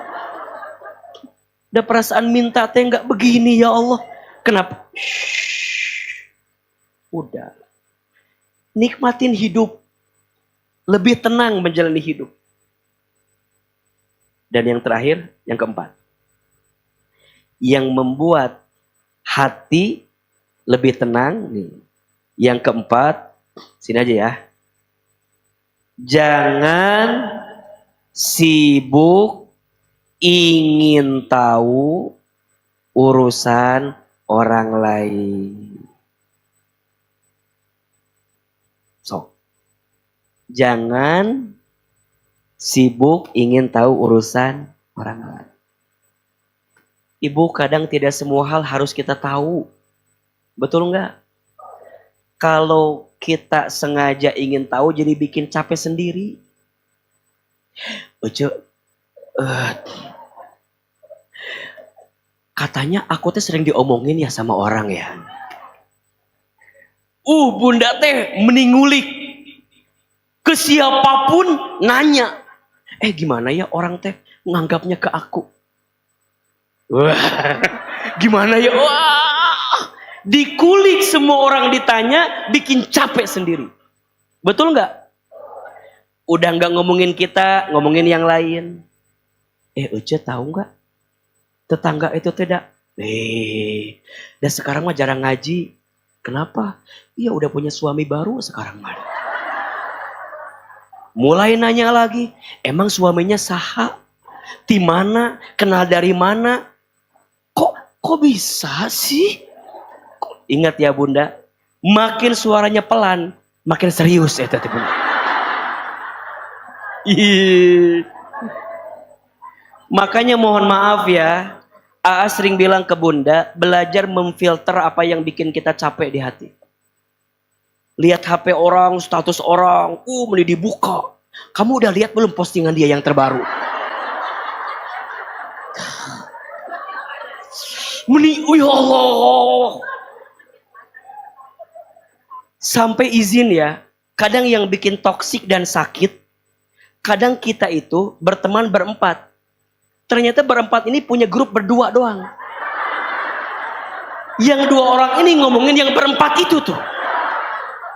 Ada perasaan minta teh gak begini ya Allah. Kenapa? Udah. Nikmatin hidup. Lebih tenang menjalani hidup. Dan yang terakhir, yang keempat. Yang membuat hati lebih tenang. Nih. Yang keempat, sini aja ya. Jangan sibuk ingin tahu urusan orang lain. So, jangan sibuk ingin tahu urusan orang lain. Ibu, kadang tidak semua hal harus kita tahu. Betul nggak? Kalau kita sengaja ingin tahu jadi bikin capek sendiri. Katanya aku teh sering diomongin ya sama orang ya. Bunda teh meningulik. Ke siapapun nanya. Gimana ya orang teh nganggapnya ke aku? Wah, gimana ya? Wah, dikulik semua orang ditanya, bikin capek sendiri. Betul nggak? Udah nggak ngomongin kita, ngomongin yang lain. Uce tahu nggak? Tetangga itu tidak. Dan sekarang mah jarang ngaji. Kenapa? Iya udah punya suami baru sekarang mah. Mulai nanya lagi, emang suaminya saha? Di mana? Kenal dari mana? Kok bisa sih? Ingat ya bunda, makin suaranya pelan, makin serius ya tadi bunda. Makanya mohon maaf ya, Aa sering bilang ke bunda, belajar memfilter apa yang bikin kita capek di hati. Lihat HP orang, status orang, mending dibuka. Kamu udah lihat belum postingan dia yang terbaru? Ya Allah. Sampai izin ya, kadang yang bikin toksik dan sakit, kadang kita itu berteman berempat. Ternyata berempat ini punya grup berdua doang. Yang dua orang ini ngomongin yang berempat itu tuh.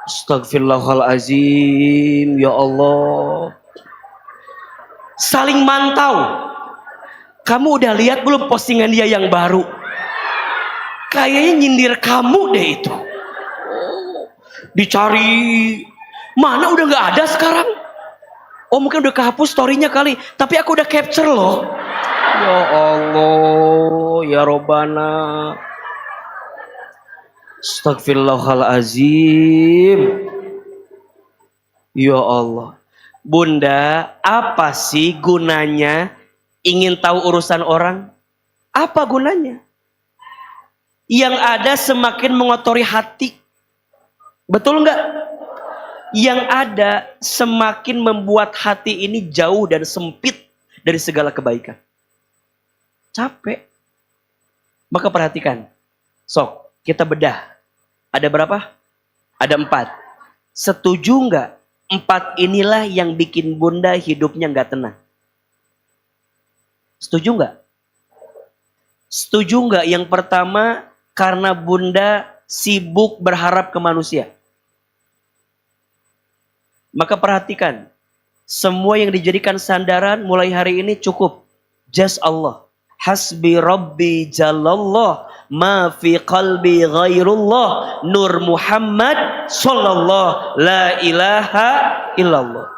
Astagfirullahalazim, ya Allah. Saling mantau. Kamu udah lihat belum postingan dia yang baru? Kayaknya nyindir kamu deh itu. Dicari. Mana udah gak ada sekarang? Mungkin udah kehapus story-nya kali. Tapi aku udah capture loh. Ya Allah, ya Robbana. Astagfirullahalazim. Ya Allah. Bunda, apa sih gunanya ingin tahu urusan orang? Apa gunanya? Yang ada semakin mengotori hati. Betul nggak? Yang ada semakin membuat hati ini jauh dan sempit dari segala kebaikan. Capek. Maka perhatikan. Sok, kita bedah. Ada berapa? Ada 4. Setuju nggak? 4 inilah yang bikin bunda hidupnya nggak tenang. Setuju nggak? Setuju nggak? Yang pertama, karena bunda sibuk berharap ke manusia. Maka perhatikan. Semua yang dijadikan sandaran mulai hari ini cukup. Just Allah. Hasbi Rabbi Jalallah. Ma fi qalbi ghairullah. Nur Muhammad Sallallahu la ilaha illallah.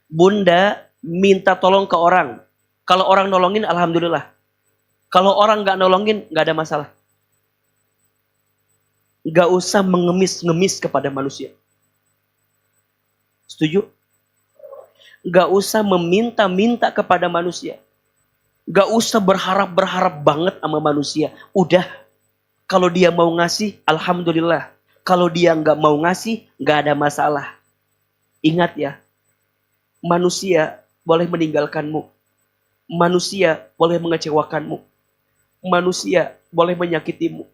Bunda minta tolong ke orang. Kalau orang nolongin, alhamdulillah. Kalau orang gak nolongin, gak ada masalah. Gak usah mengemis-ngemis kepada manusia. Setuju? Gak usah meminta-minta kepada manusia. Gak usah berharap-berharap banget sama manusia. Udah, kalau dia mau ngasih, alhamdulillah. Kalau dia gak mau ngasih, gak ada masalah. Ingat ya, manusia boleh meninggalkanmu. Manusia boleh mengecewakanmu. Manusia boleh menyakitimu.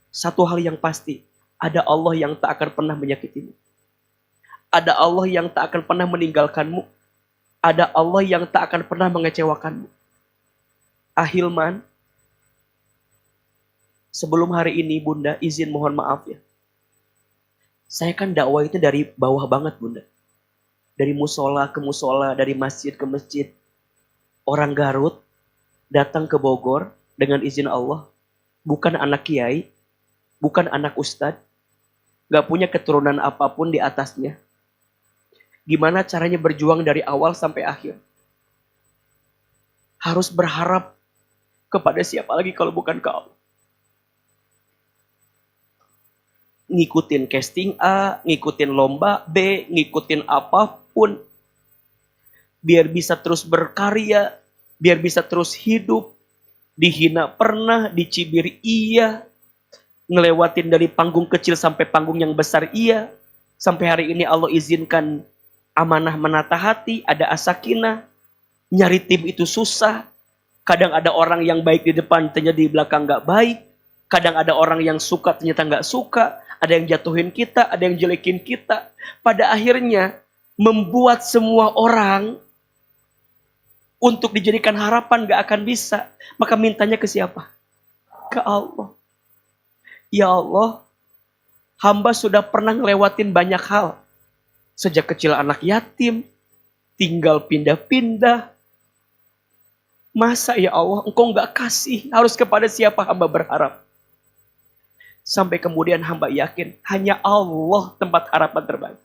Satu hal yang pasti, ada Allah yang tak akan pernah menyakitimu. Ada Allah yang tak akan pernah meninggalkanmu. Ada Allah yang tak akan pernah mengecewakanmu. Ahilman, sebelum hari ini bunda izin mohon maaf ya. Saya kan dakwah itu dari bawah banget bunda. Dari musola ke musola, dari masjid ke masjid. Orang Garut datang ke Bogor dengan izin Allah. Bukan anak kiai, bukan anak ustadz. Gak punya keturunan apapun di atasnya. Gimana caranya berjuang dari awal sampai akhir. Harus berharap kepada siapa lagi kalau bukan ke Allah. Ngikutin casting A, ngikutin lomba B, ngikutin apapun. Biar bisa terus berkarya, biar bisa terus hidup. Dihina pernah, dicibir iya. Ngelewatin dari panggung kecil sampai panggung yang besar iya. Sampai hari ini Allah izinkan amanah menata hati, ada as-sakinah. Nyari tim itu susah. Kadang ada orang yang baik di depan, ternyata di belakang gak baik. Kadang ada orang yang suka, ternyata gak suka. Ada yang jatuhin kita, ada yang jelekin kita. Pada akhirnya, membuat semua orang untuk dijadikan harapan gak akan bisa. Maka mintanya ke siapa? Ke Allah. Ya Allah, hamba sudah pernah ngelewatin banyak hal. Sejak kecil anak yatim, tinggal pindah-pindah. Masa ya Allah engkau gak kasih, harus kepada siapa hamba berharap? Sampai kemudian hamba yakin, hanya Allah tempat harapan terbaik.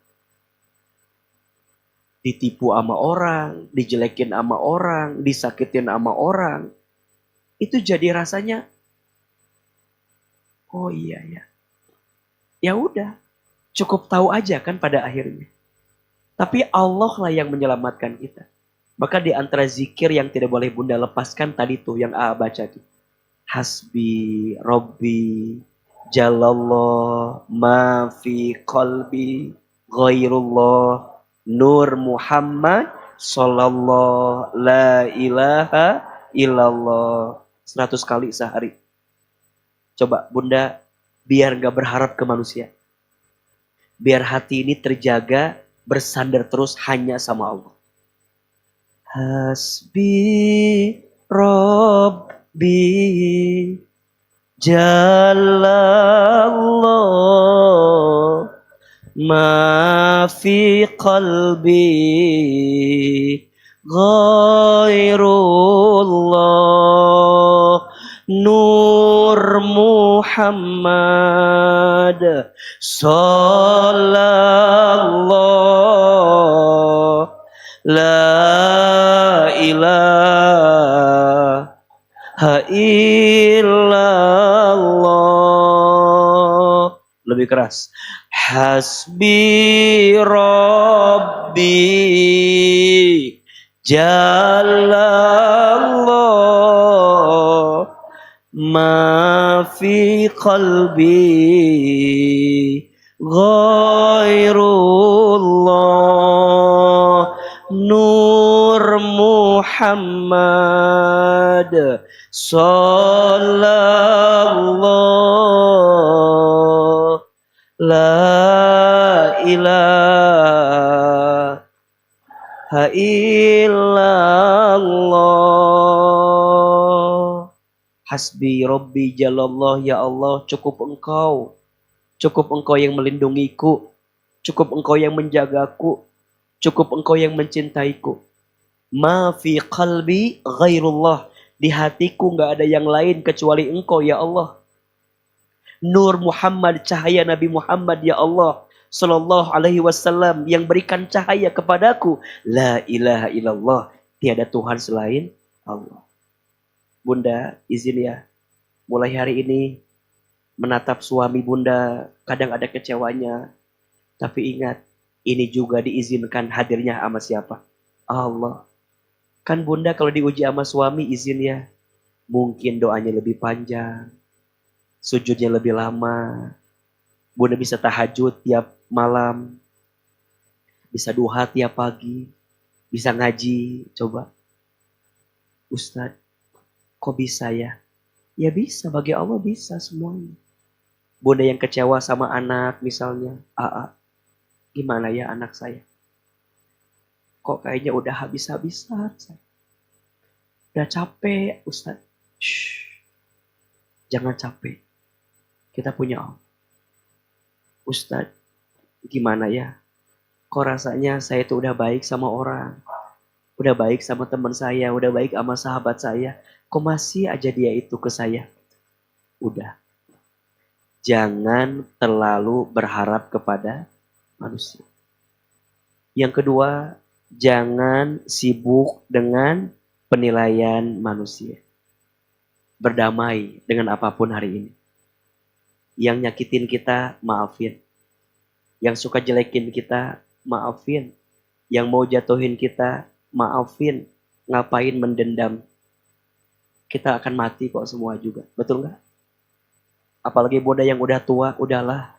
Ditipu sama orang, dijelekin sama orang, disakitin sama orang. Itu jadi rasanya, oh iya ya. Ya udah, cukup tahu aja kan pada akhirnya. Tapi Allah lah yang menyelamatkan kita. Maka di antara zikir yang tidak boleh bunda lepaskan tadi tuh yang baca tuh. Hasbi Rabbi Jalallah ma fi qalbi ghairullah Nur Muhammad Sallallahu la ilaha illallah. 100 kali sehari. Coba bunda biar gak berharap ke manusia. Biar hati ini terjaga bersandar terus hanya sama Allah. Hasbi Rabbi Jalallah ma fi qalbi ghairullah Nur Muhammad Sallallahu la ilaha illallah. Lebih keras. Hasbi Rabbi Jalallah ma fi qalbi ghairullah Nur Muhammad Muhammad sallallahu la ilaha illallah. Hasbi Rabbi Jalallah, ya Allah, cukup engkau. Cukup engkau yang melindungiku. Cukup engkau yang menjagaku. Cukup engkau yang mencintaiku. Ma fi qalbi ghairullah. Di hatiku gak ada yang lain kecuali engkau, ya Allah. Nur Muhammad, cahaya Nabi Muhammad, ya Allah. Sallallahu alaihi wasallam yang berikan cahaya kepadaku. La ilaha illallah. Tiada Tuhan selain Allah. Bunda, izin ya. Mulai hari ini menatap suami bunda kadang ada kecewanya. Tapi ingat, ini juga diizinkan hadirnya sama siapa? Allah. Kan bunda kalau diuji sama suami izin ya. Mungkin doanya lebih panjang. Sujudnya lebih lama. Bunda bisa tahajud tiap malam. Bisa duha tiap pagi. Bisa ngaji. Coba. Ustadz, kok bisa ya? Ya bisa, bagi Allah bisa semuanya. Bunda yang kecewa sama anak misalnya. Gimana ya anak saya? Kok kayaknya udah habis-habisan saya. Udah capek Ustadz. Shh. Jangan capek. Kita punya Allah. Ustadz, gimana ya? Kok rasanya saya itu udah baik sama orang. Udah baik sama teman saya. Udah baik sama sahabat saya. Kok masih aja dia itu ke saya? Udah. Jangan terlalu berharap kepada manusia. Yang kedua, jangan sibuk dengan penilaian manusia. Berdamai dengan apapun hari ini. Yang nyakitin kita, maafin. Yang suka jelekin kita, maafin. Yang mau jatuhin kita, maafin. Ngapain mendendam? Kita akan mati kok semua juga. Betul nggak? Apalagi bunda yang udah tua, udahlah.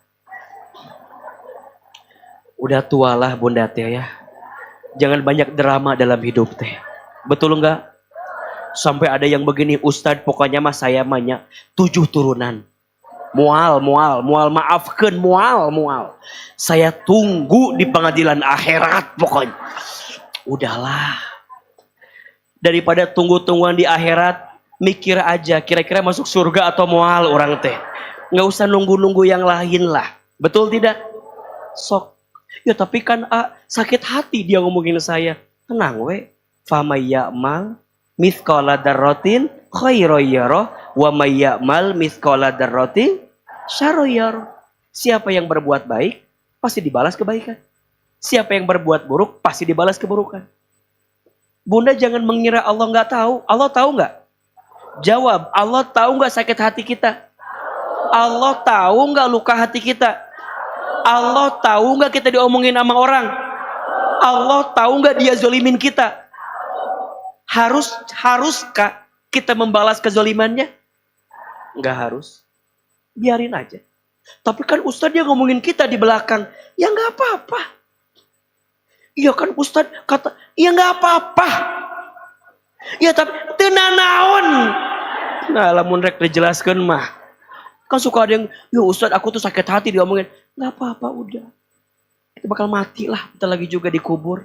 Udah tualah bunda teh ya. Jangan banyak drama dalam hidup teh. Betul nggak? Sampai ada yang begini, Ustadz pokoknya mah saya banyak 7 turunan. Mual, maafkan, mual. Saya tunggu di pengadilan akhirat pokoknya. Udahlah. Daripada tunggu-tungguan di akhirat, mikir aja kira-kira masuk surga atau mual orang teh. Nggak usah nunggu-nunggu yang lain lah. Betul tidak? Sok. Ya tapi kan sakit hati dia ngomongin saya. Tenang we. Famay ya'mal mithqala dzarratin khairan yarah wa may ya'mal mithqala dzarratin syarran yarah. Siapa yang berbuat baik pasti dibalas kebaikan. Siapa yang berbuat buruk pasti dibalas keburukan. Bunda jangan mengira Allah nggak tahu. Allah tahu nggak? Jawab. Allah tahu nggak sakit hati kita? Allah tahu nggak luka hati kita? Allah tahu nggak kita diomongin sama orang? Allah tahu nggak dia zolimin kita? Haruskah kita membalas kezolimannya? Nggak harus. Biarin aja. Tapi kan Ustadz dia ngomongin kita di belakang. Ya nggak apa-apa. Iya kan Ustadz kata, ya nggak apa-apa. Ya tapi tenanaon. Nah lamun rek dijelaskan mah. Kan suka ada yang, ya Ustadz aku tuh sakit hati diomongin. Nggak apa-apa udah. Kita bakal mati lah. Kita lagi juga dikubur.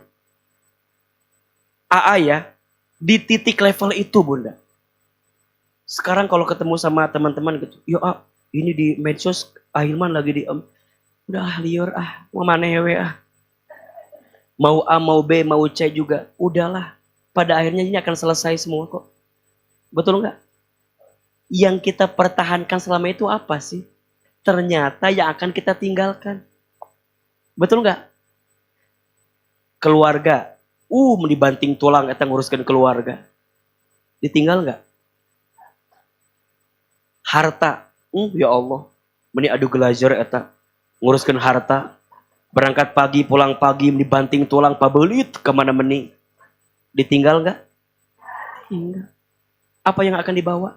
Ya. Di titik level itu bunda. Sekarang kalau ketemu sama teman-teman gitu. Yo ini di medsos Ahilman lagi di udah liur mau mana hewe Mau A, mau B, mau C juga. Udahlah. Pada akhirnya ini akan selesai semua kok. Betul nggak? Yang kita pertahankan selama itu apa sih? Ternyata yang akan kita tinggalkan. Betul nggak? Keluarga. Dibanting tulang kita nguruskan keluarga. Ditinggal nggak? Harta. Ya Allah. Meni adu gelajar eta. Nguruskan harta. Berangkat pagi, pulang pagi, dibanting tulang, pabelit kemana meni. Ditinggal nggak? Tinggal. Apa yang akan dibawa?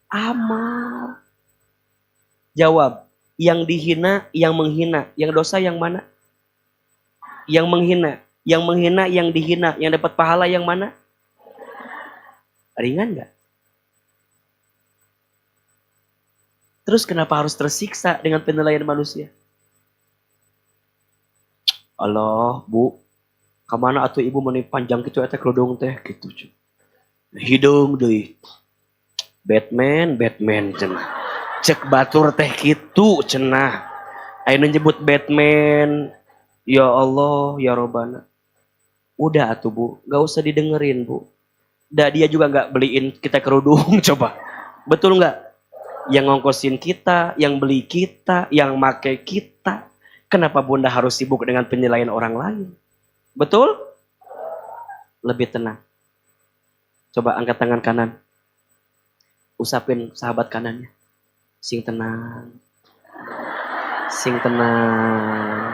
Amal. Jawab. Yang dihina, yang menghina. Yang dosa yang mana? Yang menghina. Yang menghina, yang dihina. Yang dapat pahala yang mana? Ringan nggak? Terus kenapa harus tersiksa dengan penilaian manusia? Allah, Bu, kemana atuh ibu meni panjang gitu eta kerudung teh gitu. Hidung deui. Batman cenah. Cek batur teh gitu cenah. Ayeuna nyebut Batman. Ya Allah, ya Robbana. Udah atuh Bu, gak usah didengerin Bu. Dia juga gak beliin kita kerudung coba. Betul gak? Yang ngongkosin kita, yang beli kita, yang make kita. Kenapa Bunda harus sibuk dengan penilaian orang lain? Betul? Lebih tenang. Coba angkat tangan kanan. Usapin sahabat kanannya. Sing tenang. Sing tenang.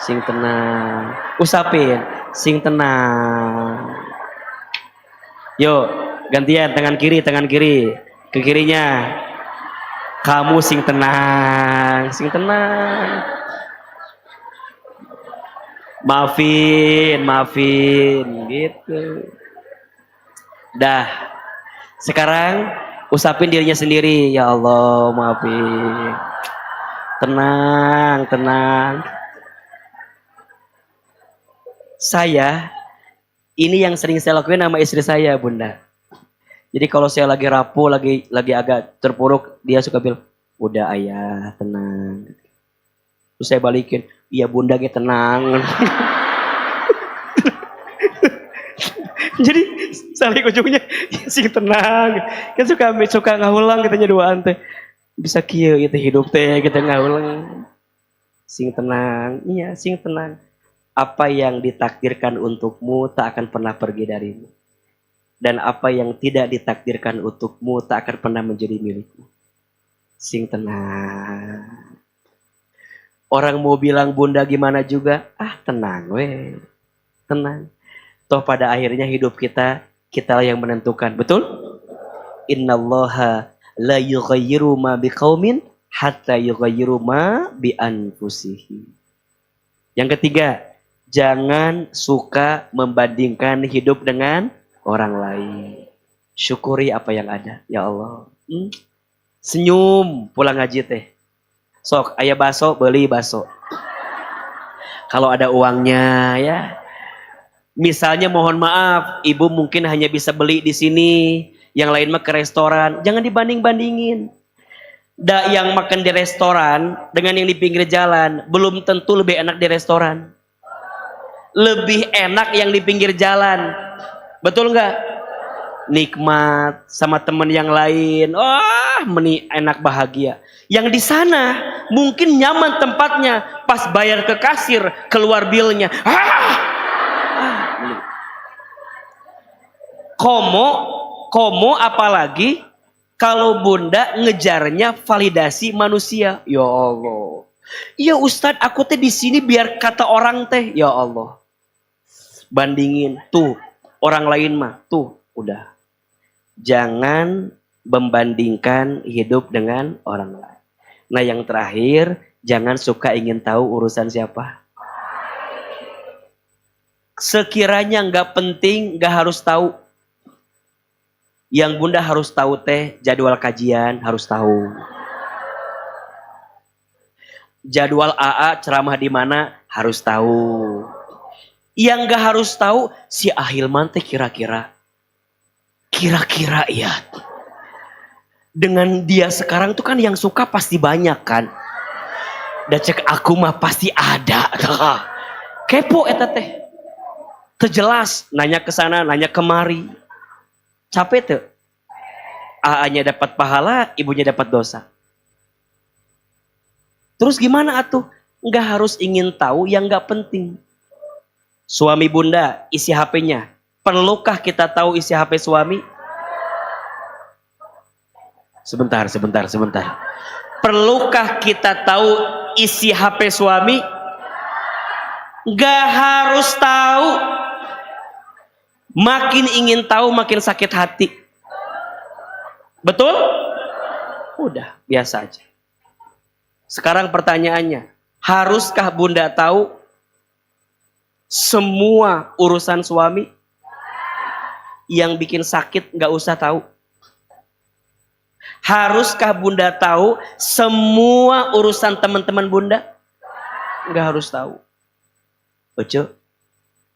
Sing tenang. Usapin. Sing tenang. Yuk, gantian tangan kiri. Ke kirinya. Kamu sing tenang. Sing tenang. Maafin. Gitu. Dah. Sekarang usapin dirinya sendiri. Ya Allah, maafin. Tenang. Saya, ini yang sering saya lakuin sama istri saya, Bunda. Jadi kalau saya lagi rapuh, lagi agak terpuruk, dia suka bilang, udah ayah, tenang. Terus saya balikin, iya Bunda, tenang. Jadi saling ujungnya sing tenang. Kan suka ngahulang katanya duaan teh. Bisa kieu gitu hidup teh kita ngahulang. Sing tenang. Iya, sing tenang. Apa yang ditakdirkan untukmu tak akan pernah pergi darimu. Dan apa yang tidak ditakdirkan untukmu tak akan pernah menjadi milikmu. Sing tenang. Orang mau bilang Bunda gimana juga, tenang weh. Tenang. Toh pada akhirnya hidup kita lah yang menentukan. Betul? Innallaha la yughayyiru ma biqaumin hatta yughayyiru ma bi anfusihim. Yang ketiga, jangan suka membandingkan hidup dengan orang lain. Syukuri apa yang ada, ya Allah. Senyum pulang ngaji teh. Sok aya baso, beli baso. Kalau ada uangnya ya. Misalnya mohon maaf, ibu mungkin hanya bisa beli di sini, yang lain mah ke restoran. Jangan dibanding-bandingin. Yang makan di restoran dengan yang di pinggir jalan belum tentu lebih enak di restoran. Lebih enak yang di pinggir jalan. Betul nggak? Nikmat sama teman yang lain. Enak bahagia. Yang di sana mungkin nyaman tempatnya, pas bayar ke kasir keluar bilnya. Komo apalagi kalau Bunda ngejarnya validasi manusia. Ya Allah. Ya Ustadz, aku teh di sini biar kata orang teh. Ya Allah. Bandingin tuh orang lain mah tuh udah. Jangan membandingkan hidup dengan orang lain. Nah yang terakhir, jangan suka ingin tahu urusan siapa. Sekiranya nggak penting, nggak harus tahu. Yang Bunda harus tahu teh jadwal kajian harus tahu. Jadwal AA ceramah di mana harus tahu. Yang nggak harus tahu si Ahilman teh kira-kira ya. Dengan dia sekarang tuh kan yang suka pasti banyak kan. Dan cek aku mah pasti ada. Kepo eta teh. Terjelas nanya ke sana, nanya kemari. Capek tuh. AA-nya dapat pahala, ibunya dapat dosa. Terus gimana atuh? Nggak harus ingin tahu yang nggak penting. Suami Bunda, isi HP-nya. Perlukah kita tahu isi HP suami? Sebentar. Perlukah kita tahu isi HP suami? Nggak harus tahu. Makin ingin tahu, makin sakit hati. Betul? Udah, biasa aja. Sekarang pertanyaannya, haruskah Bunda tahu semua urusan suami? yang bikin sakit nggak usah tahu? Haruskah bunda tahu semua urusan teman-teman bunda? Nggak harus tahu. Oce,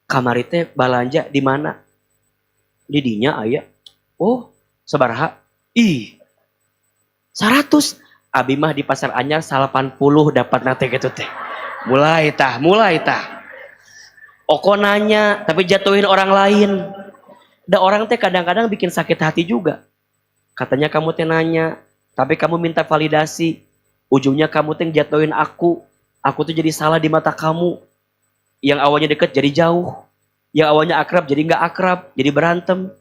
kamari teh balanja di mana? Di dinya aya. Oh, sabaraha? Ih, 100. Abi mah di pasar anyar 80 dapat nate gitu teh. Mulai tah. Oko nanya, tapi jatuhin orang lain. Dan orang teh kadang-kadang bikin sakit hati juga. Katanya kamu teh nanya, tapi kamu minta validasi. Ujungnya kamu teh jatuhin aku. Aku tuh jadi salah di mata kamu. Yang awalnya deket jadi jauh. Yang awalnya akrab jadi nggak akrab, jadi berantem.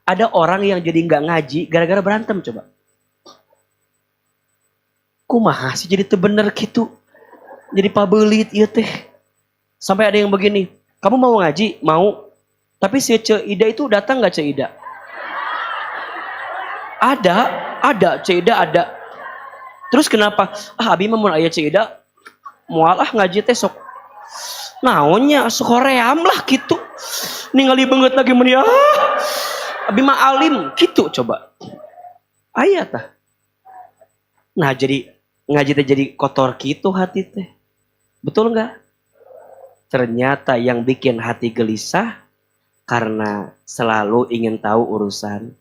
Ada orang yang jadi nggak ngaji gara-gara berantem coba. Kumaha sih jadi teu bener gitu. Jadi pabelit ieu teh. Sampai ada yang begini, kamu mau ngaji? Mau. Tapi si Ce Ida itu datang nggak Ce Ida? Ada, Ce Ida ada. Terus kenapa? Abi mah mun aya Ce Ida, moal ngaji teh sok. Naonnya sok hoream lah gitu. Ningali banget lagi meni Abi mah alim gitu coba. Aya tah. Nah jadi ngaji teh jadi kotor gitu hati teh. Betul nggak? Ternyata yang bikin hati gelisah karena selalu ingin tahu urusan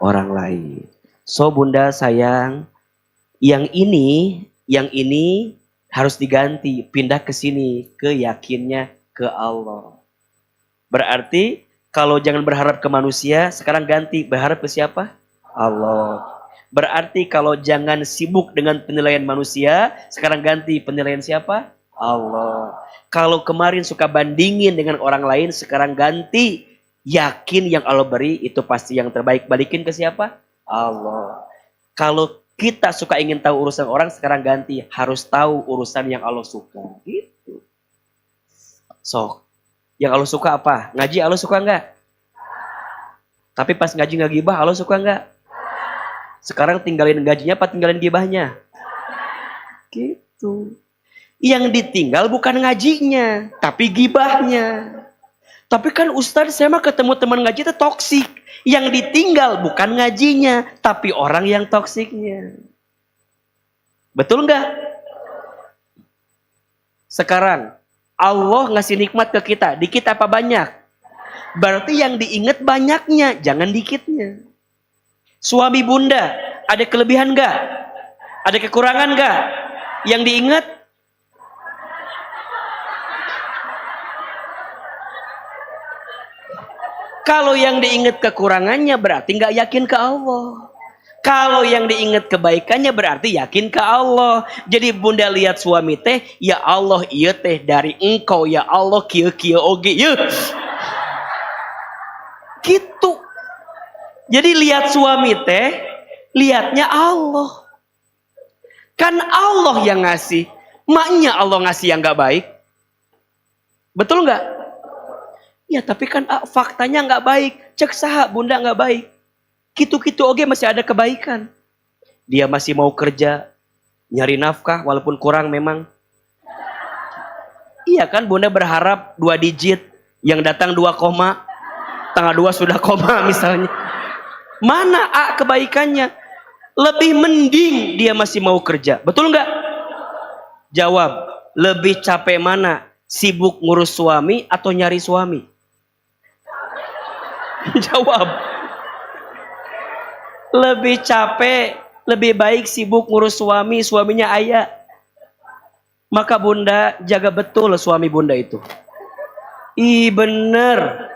orang lain. So bunda sayang, yang ini harus diganti, pindah ke sini, ke yakinnya ke Allah. Berarti kalau jangan berharap ke manusia, sekarang ganti berharap ke siapa? Allah. Berarti kalau jangan sibuk dengan penilaian manusia, sekarang ganti penilaian siapa? Allah. Kalau kemarin suka bandingin dengan orang lain, sekarang ganti yakin yang Allah beri itu pasti yang terbaik. Balikin ke siapa? Allah. Kalau kita suka ingin tahu urusan orang, sekarang ganti harus tahu urusan yang Allah suka. Gitu. So, yang Allah suka apa? Ngaji Allah suka enggak? Tapi pas ngaji nggak gibah, Allah suka enggak? Sekarang tinggalin gajinya apa tinggalin gibahnya? Gitu. Yang ditinggal bukan ngajinya, tapi gibahnya. Tapi kan Ustadz, saya mah ketemu teman ngaji itu toksik. Yang ditinggal bukan ngajinya, tapi orang yang toksiknya. Betul nggak? Sekarang Allah ngasih nikmat ke kita, dikit apa banyak? Berarti yang diingat banyaknya, jangan dikitnya. Suami bunda, ada kelebihan nggak? Ada kekurangan nggak? Yang diingat? Kalau yang diingat kekurangannya berarti nggak yakin ke Allah. Kalau yang diingat kebaikannya berarti yakin ke Allah. Jadi bunda lihat suami teh, ya Allah iya teh dari engkau ya Allah kieu oge ye. Gitu. Jadi lihat suami teh, lihatnya Allah. Kan Allah yang ngasih. Maknya Allah ngasih yang gak baik. Betul gak? Ya tapi kan faktanya gak baik. Cek saha bunda gak baik. Gitu-gitu oke masih ada kebaikan. Dia masih mau kerja. Nyari nafkah walaupun kurang memang. Iya kan bunda berharap 2 digit. Yang datang 2 koma. Tanggal 2 sudah koma misalnya. Mana kebaikannya? Lebih mending dia masih mau kerja. Betul nggak? Jawab. Lebih capek mana? Sibuk ngurus suami atau nyari suami? Jawab. Lebih capek, lebih baik sibuk ngurus suami, suaminya ayah. Maka bunda jaga betul suami bunda itu. Ih bener.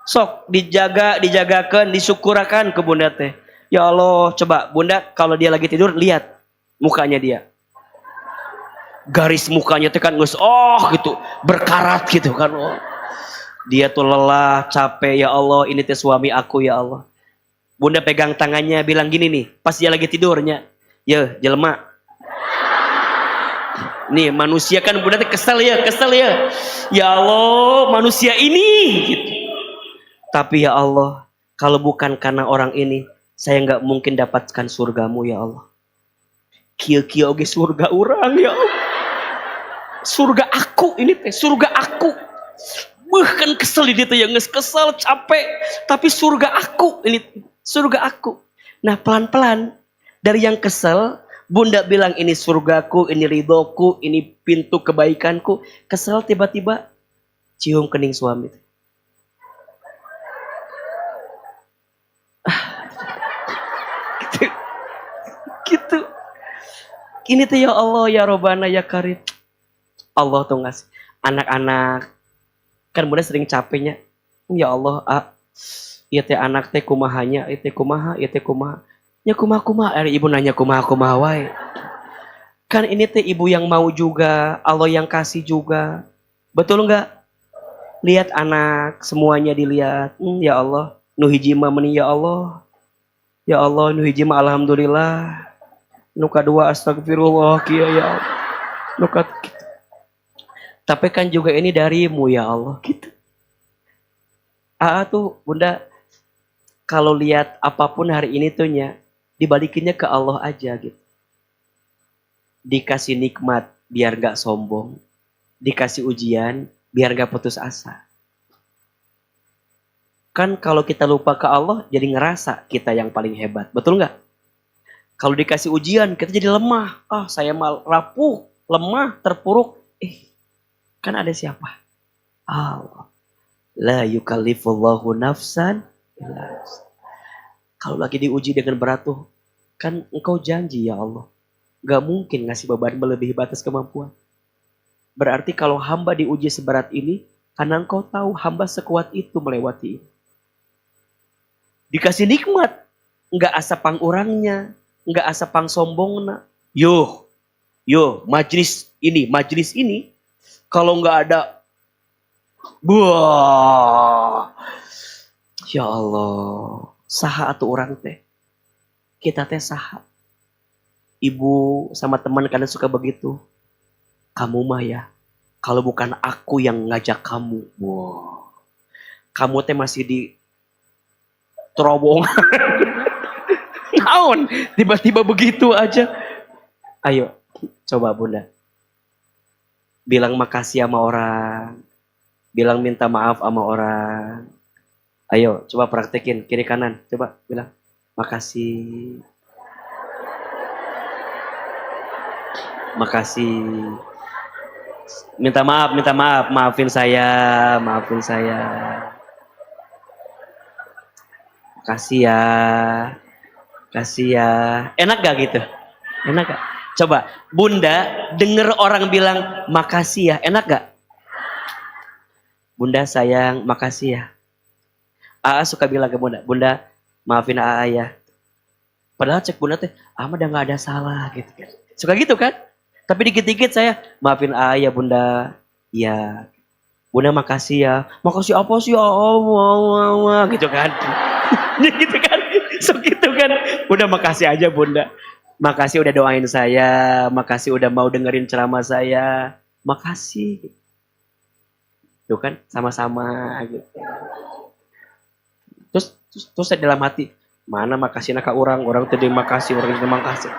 Sok dijagakan, disyukurakan ke bunda teh. Ya Allah, coba bunda kalau dia lagi tidur lihat mukanya dia. Garis mukanya teh kan gitu, berkarat gitu kan. Oh. Dia tuh lelah, capek ya Allah, ini teh suami aku ya Allah. Bunda pegang tangannya bilang gini nih, pas dia lagi tidurnya. Ya, jelema. Nih manusia kan bunda teh kesel ya. Ya Allah, manusia ini gitu. Tapi ya Allah, kalau bukan karena orang ini, saya nggak mungkin dapatkan surgamu ya Allah. Kia-kia oge surga orang ya Allah. Surga aku ini teh, surga aku. Kan kesel dia tuh yang kesel, capek. Tapi surga aku, ini surga aku. Nah pelan-pelan dari yang kesel, bunda bilang ini surgaku, ini ridhoku, ini pintu kebaikanku. Kesel tiba-tiba cium kening suami. Gitu. Gitu. Ini tuh ya Allah, ya Robana, ya Karim. Allah tuh ngasih anak-anak. Kan bunda sering capeknya. Ya Allah, iya teh anak teh kumahanya, iya teh kumaha, iya teh kumaha. Ya kumaha, ibu nanya kumaha wae. Kan ini teh ibu yang mau juga, Allah yang kasih juga. Betul nggak? Lihat anak, semuanya dilihat. Ya Allah, nu hiji mah meni ya Allah. Ya Allah, nu hiji mah alhamdulillah. Nu kadua astagfirullah kieu ya Allah. Nu gitu. Tapi kan juga ini darimu ya Allah gitu. Tuh bunda kalau lihat apapun hari ini tuh nya dibalikinnya ke Allah aja gitu. Dikasih nikmat biar gak sombong. Dikasih ujian biar gak putus asa. Kan kalau kita lupa ke Allah jadi ngerasa kita yang paling hebat. Betul gak? Kalau dikasih ujian kita jadi lemah. Saya mal rapuh, lemah, terpuruk. Kan ada siapa? Allah. La yukallifullahu nafsan. Kalau lagi diuji dengan berat tuh, kan engkau janji ya Allah. Gak mungkin ngasih beban melebihi batas kemampuan. Berarti kalau hamba diuji seberat ini, karena engkau tahu hamba sekuat itu melewati ini. Dikasih nikmat, nggak asapang orangnya, nggak asapang sombongna. Yo, majlis ini, kalau nggak ada, wah, ya Allah, saha atuh orang teh, kita teh saha. Ibu sama teman kadang suka begitu. Kamu mah ya, kalau bukan aku yang ngajak kamu, wow, kamu teh masih di terowongan. Naon, tiba-tiba begitu aja. Ayo, coba bunda. Bilang makasih sama orang. Bilang minta maaf sama orang. Ayo, coba praktekin kiri kanan. Coba bilang makasih. Makasih. Minta maaf, maafin saya. Kasih ya. Enak gak gitu? Enak gak? Coba, bunda denger orang bilang makasih ya, enak gak? Bunda sayang, makasih ya. Suka bilang ke bunda maafin ya. Padahal cek bunda teh, mah udah gak ada salah gitu kan. Suka gitu kan? Tapi dikit-dikit saya, maafin ya bunda. Iya. Bunda makasih ya. Makasih apa sih ya? Gitu kan. Gitu kan. So gitu kan. Bunda makasih aja bunda. Makasih udah doain saya. Makasih udah mau dengerin ceramah saya. Makasih. Tuh kan sama-sama gitu. Terus saya dalam hati, mana makasih nak orang terima kasih, orang terima kasih.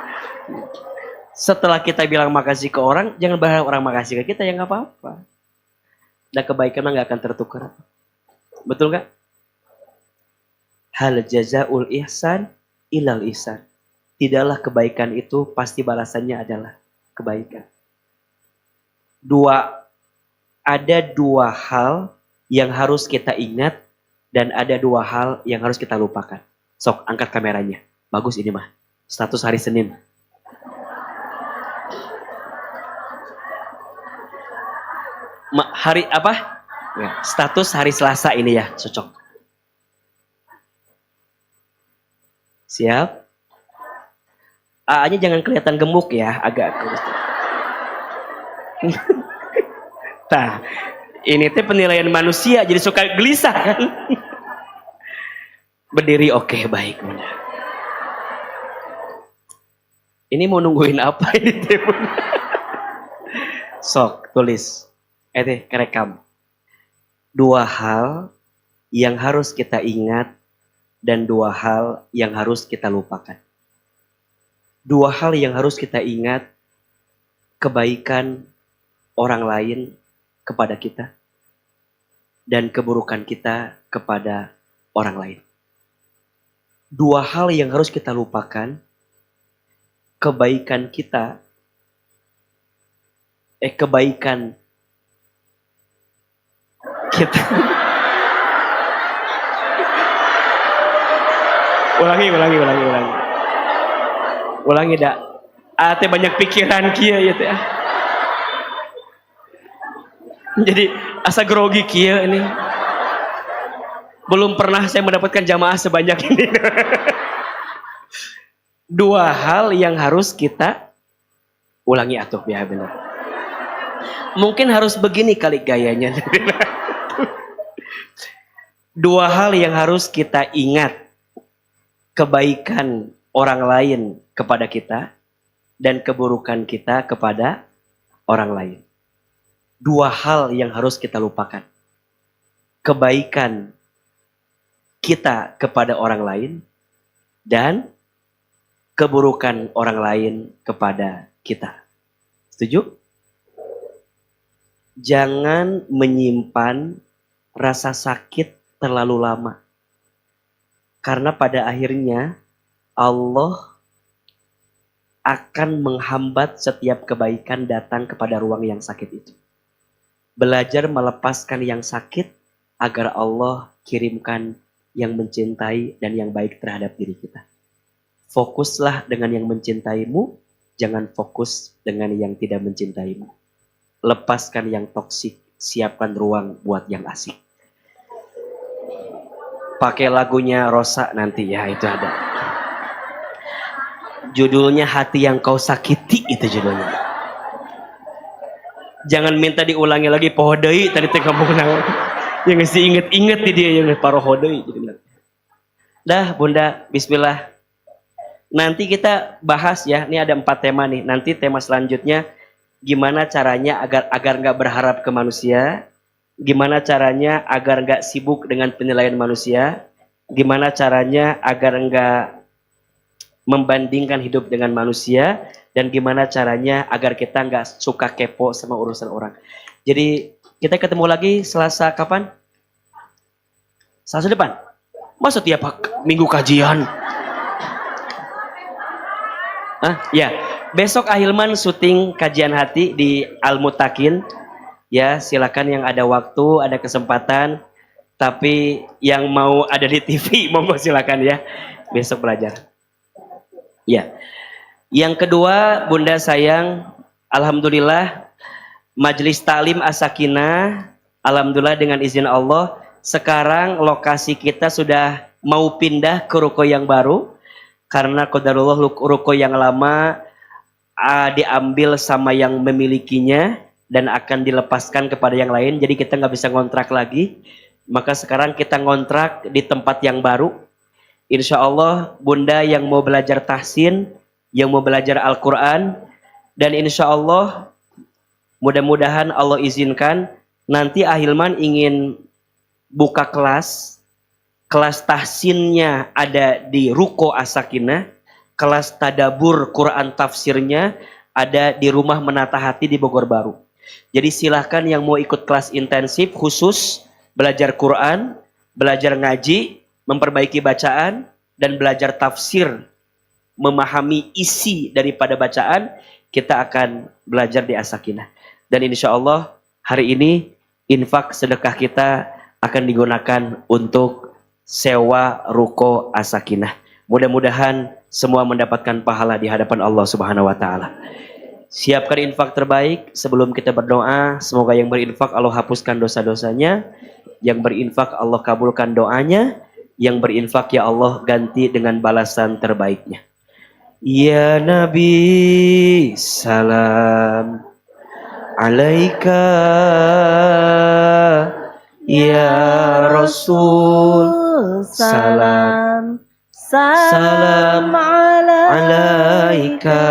Setelah kita bilang makasih ke orang, jangan berharap orang makasih ke kita, ya nggak apa-apa. Dan kebaikan nggak akan tertukar. Betul nggak? Hal jazaul ihsan ilal ihsan. Tidaklah kebaikan itu pasti balasannya adalah kebaikan. Ada dua hal yang harus kita ingat dan ada dua hal yang harus kita lupakan. Sok, angkat kameranya. Bagus ini mah. Status hari Senin. Hari apa? Status hari Selasa ini ya, cocok. Siap? A-nya jangan kelihatan gemuk ya, agak. Nah, ini teh penilaian manusia jadi suka gelisah kan. Berdiri oke, baik bunda. Ini mau nungguin apa ini teh bunda? Sok, tulis. Kerekam. Dua hal yang harus kita ingat dan dua hal yang harus kita lupakan. Dua hal yang harus kita ingat, kebaikan orang lain kepada kita. dan keburukan kita kepada orang lain. Dua hal yang harus kita lupakan, kebaikan kita, kebaikan kita. Ulangi dah. Teh banyak pikiran kia ya teh. Jadi asa grogi kia ini. Belum pernah saya mendapatkan jamaah sebanyak ini. Dua hal yang harus kita ulangi atuh ya benar. Mungkin harus begini kali gayanya. Dua hal yang harus kita ingat. Kebaikan orang lain kepada kita dan keburukan kita kepada orang lain. Dua hal yang harus kita lupakan. Kebaikan kita kepada orang lain dan keburukan orang lain kepada kita. Setuju? Jangan menyimpan rasa sakit terlalu lama. Karena pada akhirnya Allah akan menghambat setiap kebaikan datang kepada ruang yang sakit itu. Belajar melepaskan yang sakit agar Allah kirimkan yang mencintai dan yang baik terhadap diri kita. Fokuslah dengan yang mencintaimu, jangan fokus dengan yang tidak mencintaimu. Lepaskan yang toksik, siapkan ruang buat yang asik. Pakai lagunya Rosa nanti ya, itu ada. Judulnya Hati Yang Kau Sakiti, itu judulnya. Jangan minta diulangi lagi pohodei tadi teh kamu kenal. Yang mesti inget-inget di dia yang parohodei. Dah Bunda, bismillah. Nanti kita bahas ya, ini ada 4 tema nih. Nanti tema selanjutnya gimana caranya agar nggak berharap ke manusia. Gimana caranya agar nggak sibuk dengan penilaian manusia? Gimana caranya agar nggak membandingkan hidup dengan manusia? Dan gimana caranya agar kita nggak suka kepo sama urusan orang? Jadi kita ketemu lagi Selasa kapan? Selasa depan? Masa tiap minggu kajian? Ya, besok Ahilman syuting kajian hati di Al-Mutakin. Ya, silakan yang ada waktu, ada kesempatan. Tapi yang mau ada di TV, monggo silakan ya. Besok belajar. Ya. Yang kedua, Bunda sayang, alhamdulillah Majelis Ta'lim As-Sakinah, alhamdulillah dengan izin Allah, sekarang lokasi kita sudah mau pindah ke ruko yang baru. Karena qadarullah ruko yang lama diambil sama yang memilikinya. Dan akan dilepaskan kepada yang lain. Jadi kita nggak bisa ngontrak lagi. Maka sekarang kita ngontrak di tempat yang baru. Insya Allah Bunda yang mau belajar tahsin, yang mau belajar Al-Quran. Dan insya Allah mudah-mudahan Allah izinkan nanti Ahilman ingin buka kelas. Kelas tahsinnya ada di Ruko As-Sakinah. Kelas tadabur Quran tafsirnya ada di Rumah Menata Hati di Bogor Baru. Jadi silahkan yang mau ikut kelas intensif khusus belajar Quran, belajar ngaji, memperbaiki bacaan, dan belajar tafsir, memahami isi daripada bacaan, kita akan belajar di As-Sakinah. Dan insya Allah hari ini infak sedekah kita akan digunakan untuk sewa ruko As-Sakinah. Mudah-mudahan semua mendapatkan pahala di hadapan Allah Subhanahu wa taala. Siapkan infak terbaik sebelum kita berdoa. Semoga yang berinfak Allah hapuskan dosa-dosanya. Yang berinfak Allah kabulkan doanya. Yang berinfak ya Allah ganti dengan balasan terbaiknya. Ya Nabi salam alaika. Ya Rasul salam salam alaika.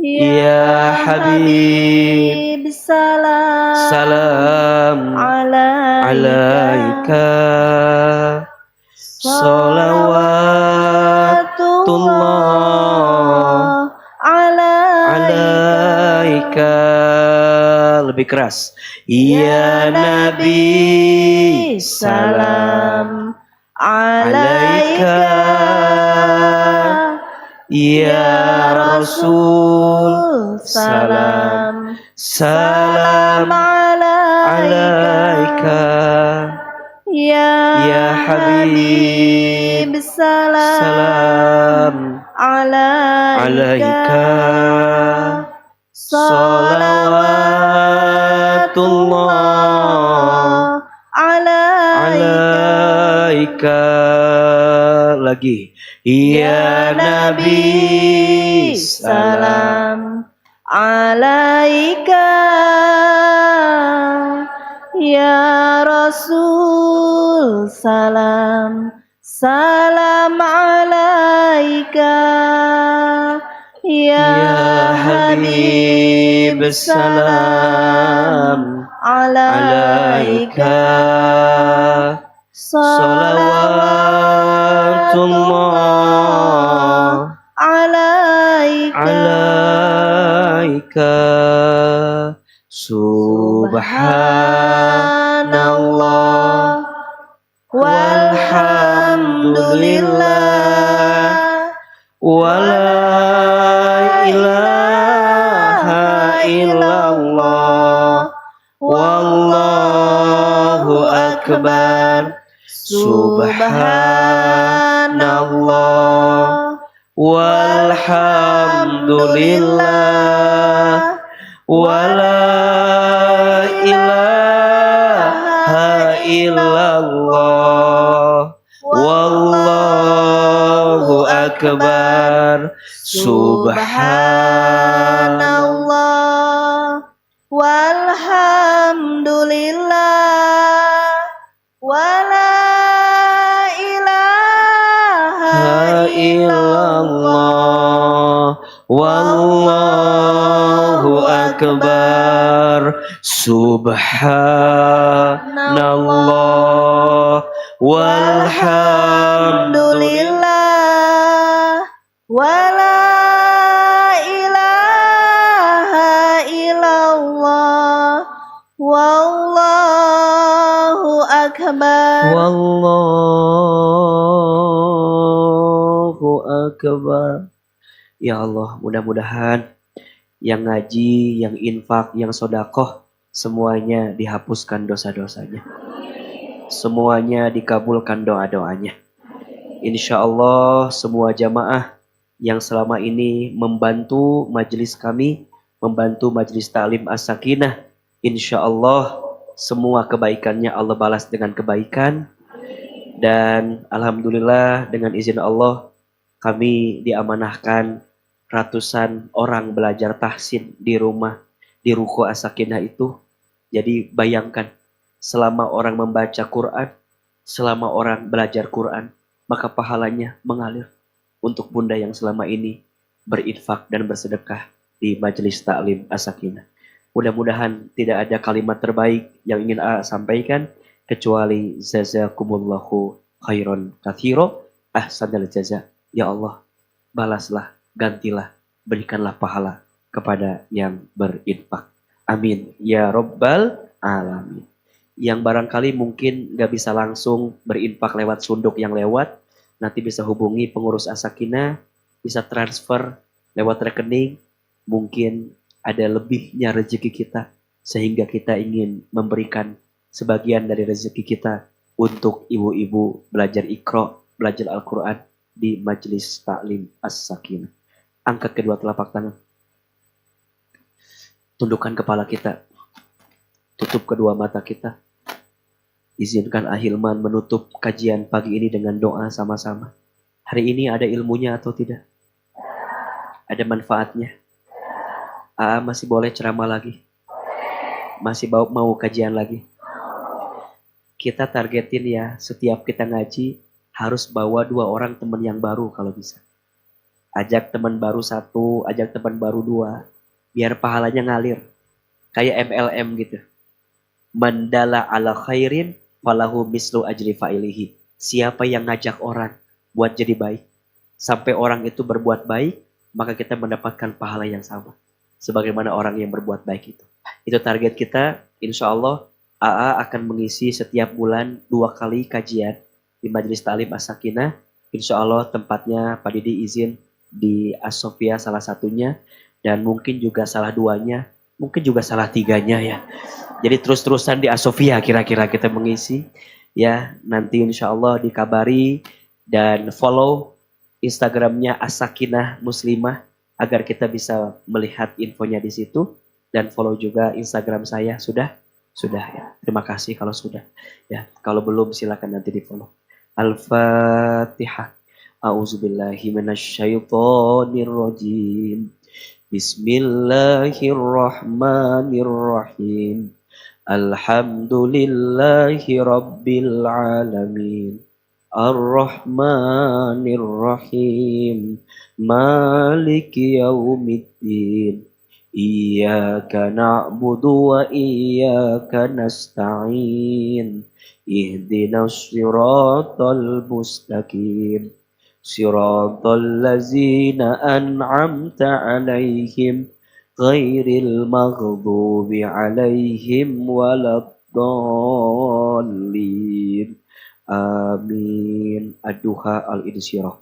Ya Habib salam alaika. Salawatullah alaika. lebih keras. Ya Nabi, salam alaika. Ya Rasul, salam alaika. Ya Habib, salam alaika. Salawatullah alaika. Lagi. Ya Nabi, salam alaika. Ya Rasul, salam alaika. Ya Habib, salam alaika. Salawatullah alaika. Subhanallah walhamdulillah wala ilaha illallah wallahu akbar. Subhanallah walhamdulillah wala ilaha illallah wallahu akbar. Subhanallah walhamdulillah wala ilaha illallah wallahu akbar. Subhanallah walhamdulillah wala ilaha illallah wallahu akbar. Wallahu akbar. Ya Allah, mudah-mudahan yang ngaji, yang infak, yang sodakoh, semuanya dihapuskan dosa-dosanya. Semuanya dikabulkan doa-doanya. Insya Allah semua jamaah yang selama ini membantu majelis kami, membantu majelis Ta'lim As-Sakinah, insya Allah semua kebaikannya Allah balas dengan kebaikan. Dan Alhamdulillah dengan izin Allah kami diamanahkan ratusan orang belajar tahsin di rumah, di ruko As-Sakinah itu. Jadi bayangkan, selama orang membaca Quran, selama orang belajar Quran, maka pahalanya mengalir untuk bunda yang selama ini berinfak dan bersedekah di majelis Ta'lim As-Sakinah. Mudah-mudahan tidak ada kalimat terbaik yang ingin sampaikan kecuali jazakumullahu khairan katsiro ahsanal jaza. Ya Allah, balaslah, gantilah, berikanlah pahala kepada yang berinfak. Amin ya rabbal alamin. Yang barangkali mungkin gak bisa langsung berinfak lewat sunduk yang lewat, nanti bisa hubungi pengurus As-Sakinah, bisa transfer lewat rekening. Mungkin ada lebihnya rezeki kita, sehingga kita ingin memberikan sebagian dari rezeki kita untuk ibu-ibu belajar Iqra, belajar Al-Quran di Majelis Ta'lim As-Sakinah. Angkat kedua telapak tangan. Tundukkan kepala kita. Tutup kedua mata kita. Izinkan Ahilman menutup kajian pagi ini dengan doa sama-sama. Hari ini ada ilmunya atau tidak? Ada manfaatnya? Masih boleh ceramah lagi? Masih mau kajian lagi? Kita targetin ya, setiap kita ngaji harus bawa 2 orang teman yang baru kalau bisa. Ajak teman baru 1, ajak teman baru 2, biar pahalanya ngalir. Kayak MLM gitu. Mandala ala khairin falahu mislu ajri fa'ilihi. Siapa yang ngajak orang buat jadi baik, sampai orang itu berbuat baik, maka kita mendapatkan pahala yang sama. sebagaimana orang yang berbuat baik itu. Itu target kita. Insya Allah AA akan mengisi setiap bulan 2 kali kajian di Majelis Ta'lim As-Sakinah. Insya Allah tempatnya Pak Didi izin di As-Sofia salah satunya, dan mungkin juga salah duanya, mungkin juga salah tiganya ya. Jadi terus-terusan di As-Sofia kira-kira kita mengisi. Ya, nanti insya Allah dikabari dan follow Instagramnya As-Sakinah Muslimah agar kita bisa melihat infonya di situ, dan follow juga Instagram saya. Sudah ya. Terima kasih kalau sudah. Ya, kalau belum silakan nanti di-follow. Al-Fatihah. A'udzubillahi minasyaitonirrajim. Bismillahirrahmanirrahim. Alhamdulillahi rabbil alamin. Ar-Rahmanir-Rahim. Maliki yaumiddin. Iyyaka na'budu wa iyyaka nasta'in. Ihdinas siratal mustaqim. Siratal ladzina an'amta 'alaihim ghairil maghdubi 'alaihim waladdallin. Amin. Ad-Duha al-Insyirah.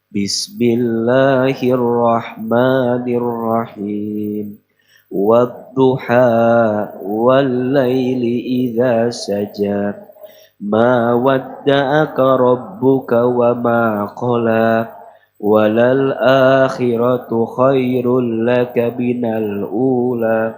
Bismillahirrahmanirrahim. Wadduha wal-laili idza saja. Ma wadda'aka rabbuka wa ma qala. Walal akhiratu khairul laka minal ula.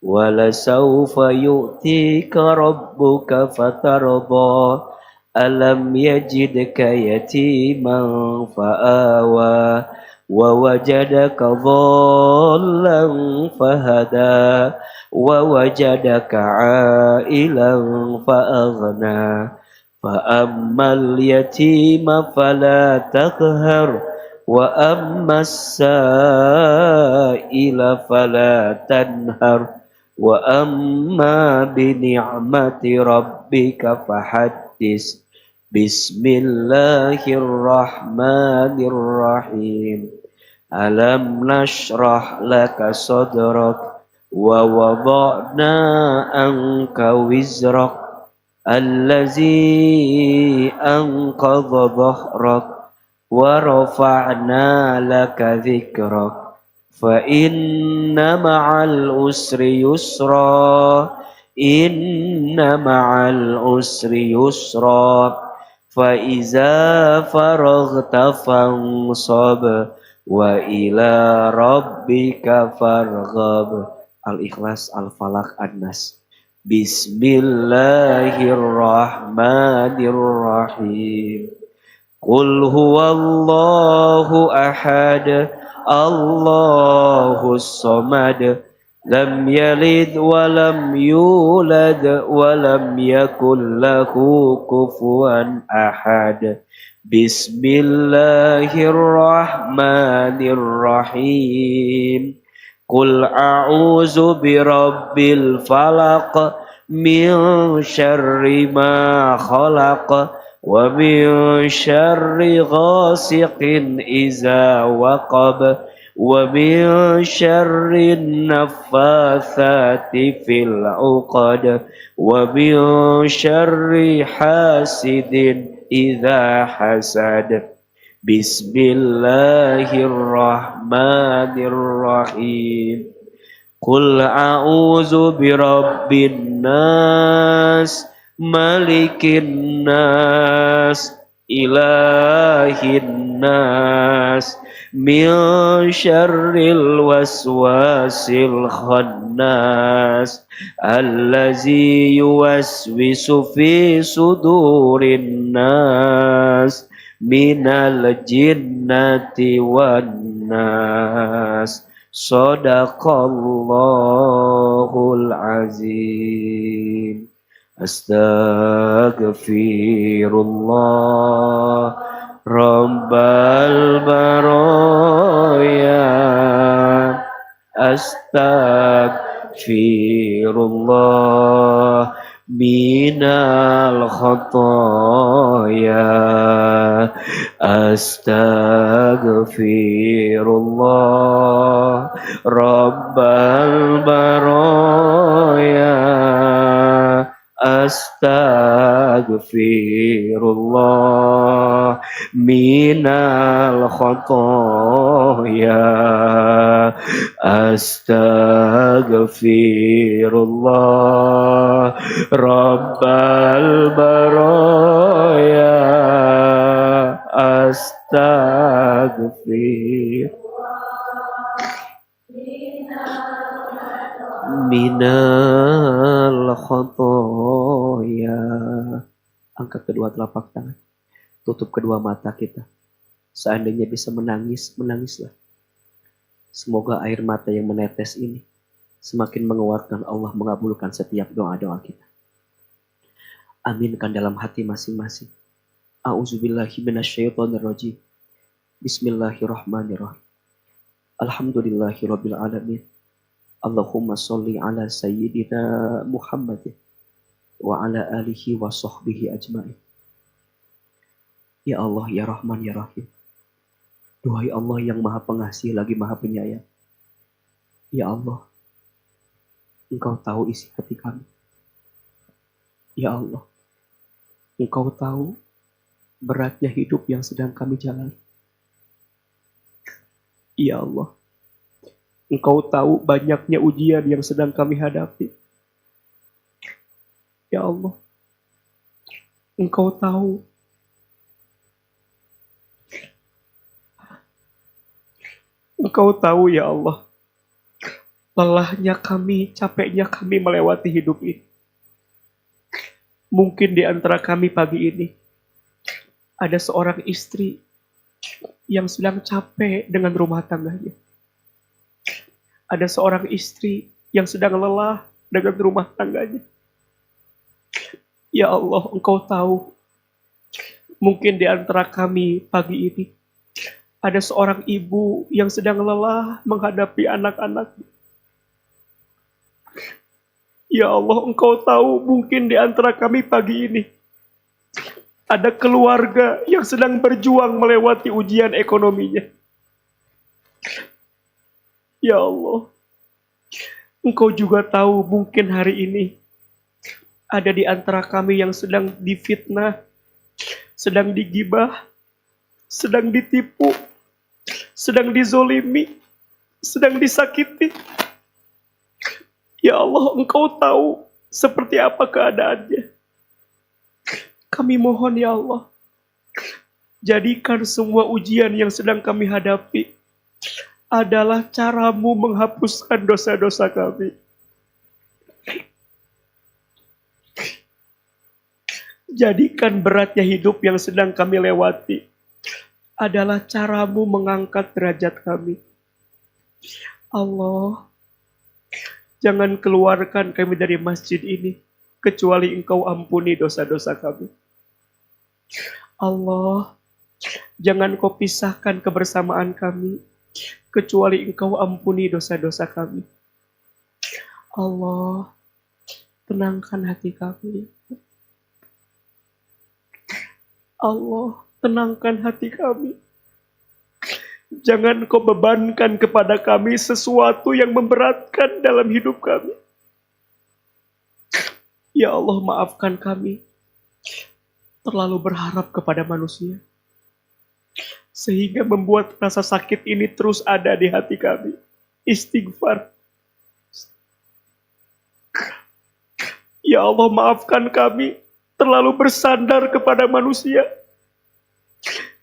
Walasawfa yu'tika rabbuka fatarda. Alam yajidka yatiman fa'awa. Wa wajadaka dhallan fahada. Wa wajadaka ailan fa'aghna. Fa'ammal yatima fala taqhar. Wa ammas sa'ila fala tanhar. Wa amma bini'mati rabbika fahaddis. Bismillahirrahmanirrahim. Alam nashrah laka sadrak. Wa wada'na anka wizrak. Allazi anqadha dhahrak. Wa rafa'na laka dhikrak. Fa inna ma'al usri yusra. Inna ma'al usri yusra. Fa iza faraghta fansab. Wa ila rabbika farghab. Al-Ikhlas, Al-Falaq, An-Nas. Bismillahirrahmanirrahim. Qul huwallahu ahad. Allahus samad. Lam yalid wa lam yulad wa lam yakul lahu kufuwan ahad. Bismillahirrahmanirrahim. Qul a'udzu birabbil falaq. Min syarri ma khalaq. Wa min syarri ghasiqin iza waqab. Wa min syarri naffatsati fil 'uqad. Wa min syarri hasidin idza hasad. Bismillahirrahmanirrahim. Qul a'udzu birabbin nas. Malikin nas. Ilahin nas. Min syarril waswasil khannas. Allazi yuwaswisu fi sudurin nas. Minal jinnati wan nas. Sadaqallahul azim. Astaghfirullah Rabbal baraya. Astaghfirullah minal khotoya. Astaghfirullah Rabbal baraya. Astaghfirullah minal khotoya. Astaghfirullah Rabbal baraya. Astaghfir minal khotoya. Angkat kedua telapak tangan. Tutup kedua mata kita. Seandainya bisa menangis, menangislah. Semoga air mata yang menetes ini semakin menguatkan Allah mengabulkan setiap doa-doa kita. Aminkan dalam hati masing-masing. A'udzubillahi minasyaitonirrajim. Bismillahirrahmanirrahim. Alhamdulillahirabbil alamin. Allahumma sholli ala sayyidina Muhammadin wa ala alihi wa sahbihi ajma'in. Ya Allah, ya Rahman, ya Rahim. Duhai Allah yang maha pengasih lagi maha penyayang. Ya Allah, Engkau tahu isi hati kami. Ya Allah, Engkau tahu beratnya hidup yang sedang kami jalani. Ya Allah, Engkau tahu banyaknya ujian yang sedang kami hadapi. Ya Allah, Engkau tahu ya Allah, lelahnya kami, capeknya kami melewati hidup ini. Mungkin di antara kami pagi ini ada seorang istri yang sedang capek dengan rumah tangganya. Ada seorang istri yang sedang lelah dengan rumah tangganya. Ya Allah, Engkau tahu. Mungkin di antara kami pagi ini ada seorang ibu yang sedang lelah menghadapi anak-anaknya. Ya Allah, Engkau tahu mungkin di antara kami pagi ini ada keluarga yang sedang berjuang melewati ujian ekonominya. Ya Allah, Engkau juga tahu mungkin hari ini ada di antara kami yang sedang difitnah, sedang digibah, sedang ditipu, sedang dizolimi, sedang disakiti. Ya Allah, Engkau tahu seperti apa keadaannya. Kami mohon ya Allah, jadikan semua ujian yang sedang kami hadapi adalah cara-Mu menghapuskan dosa-dosa kami. Jadikan beratnya hidup yang sedang kami lewati adalah cara-Mu mengangkat derajat kami. Allah, jangan keluarkan kami dari masjid ini kecuali Engkau ampuni dosa-dosa kami. Allah, jangan Kau pisahkan kebersamaan kami kecuali Engkau ampuni dosa-dosa kami. Allah, tenangkan hati kami. Allah, tenangkan hati kami. Jangan Kau bebankan kepada kami sesuatu yang memberatkan dalam hidup kami. Ya Allah, maafkan kami terlalu berharap kepada manusia, sehingga membuat rasa sakit ini terus ada di hati kami. Istighfar. Ya Allah, maafkan kami terlalu bersandar kepada manusia,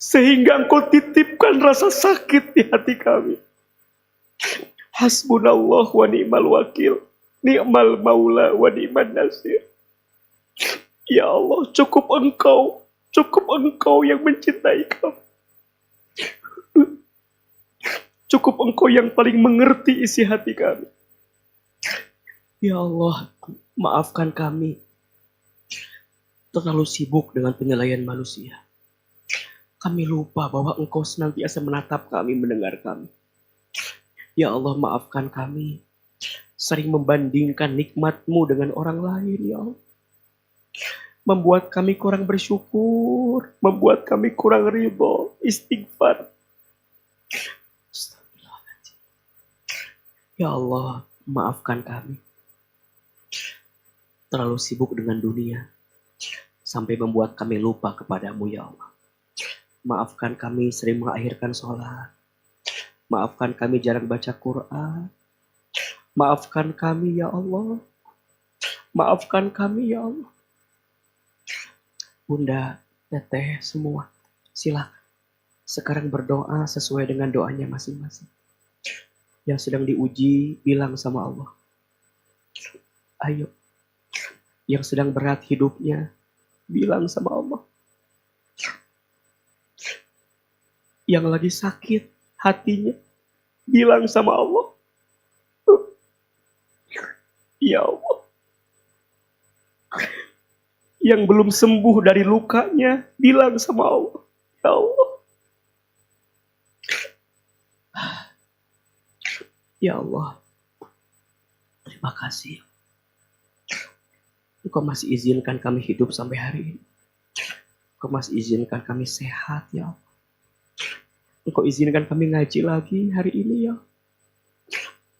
sehingga Engkau titipkan rasa sakit di hati kami. Hasbunallah wa ni'mal wakil, ni'mal maula wa ni'man nasir. Ya Allah, cukup Engkau yang mencintai kami. Cukup Engkau yang paling mengerti isi hati kami. Ya Allah, maafkan kami terlalu sibuk dengan penilaian manusia. Kami lupa bahwa Engkau senantiasa menatap kami, mendengar kami. Ya Allah, maafkan kami sering membandingkan nikmat-Mu dengan orang lain, ya Allah. membuat kami kurang bersyukur, membuat kami kurang ridho, istighfar. Astagfirullahaladzim. Ya Allah, maafkan kami. Terlalu sibuk dengan dunia, sampai membuat kami lupa kepadamu ya Allah. Maafkan kami sering mengakhirkan sholat. Maafkan kami jarang baca Quran. Maafkan kami ya Allah. Maafkan kami ya Allah. Bunda, teteh, semua. Silakan. Sekarang berdoa sesuai dengan doanya masing-masing. Yang sedang diuji, bilang sama Allah. Ayo. Yang sedang berat hidupnya, bilang sama Allah. Yang lagi sakit hatinya, bilang sama Allah. Ya Allah. Yang belum sembuh dari lukanya, bilang sama Allah. Ya Allah. Ya Allah. Terima kasih. Engkau masih izinkan kami hidup sampai hari ini. Engkau masih izinkan kami sehat ya Allah. Engkau izinkan kami ngaji lagi hari ini ya.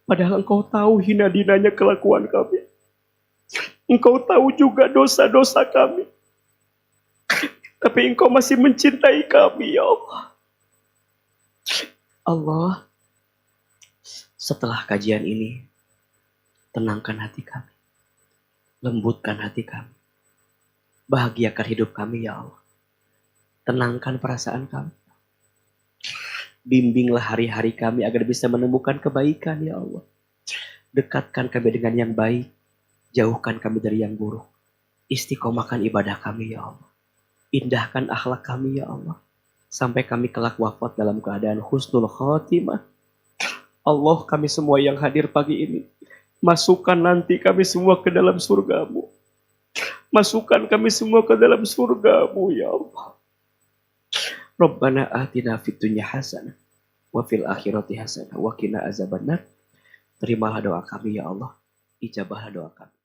Padahal Engkau tahu hina dinanya kelakuan kami. Engkau tahu juga dosa-dosa kami. Tapi Engkau masih mencintai kami ya Allah. Allah, setelah kajian ini, tenangkan hati kami. Lembutkan hati kami. Bahagiakan hidup kami ya Allah. Tenangkan perasaan kami. Bimbinglah hari-hari kami agar bisa menemukan kebaikan ya Allah. Dekatkan kami dengan yang baik. Jauhkan kami dari yang buruk. Istiqomahkan ibadah kami ya Allah. Indahkan akhlak kami ya Allah. Sampai kami kelak wafat dalam keadaan husnul khotimah. Allah, kami semua yang hadir pagi ini, masukkan nanti kami semua ke dalam surgamu. Masukkan kami semua ke dalam surgamu ya Allah. Rabbana atina fid dunya hasanah wa fil akhirati hasanah wa qina azabannar. Terimalah doa kami ya Allah. Ijabahlah doa kami.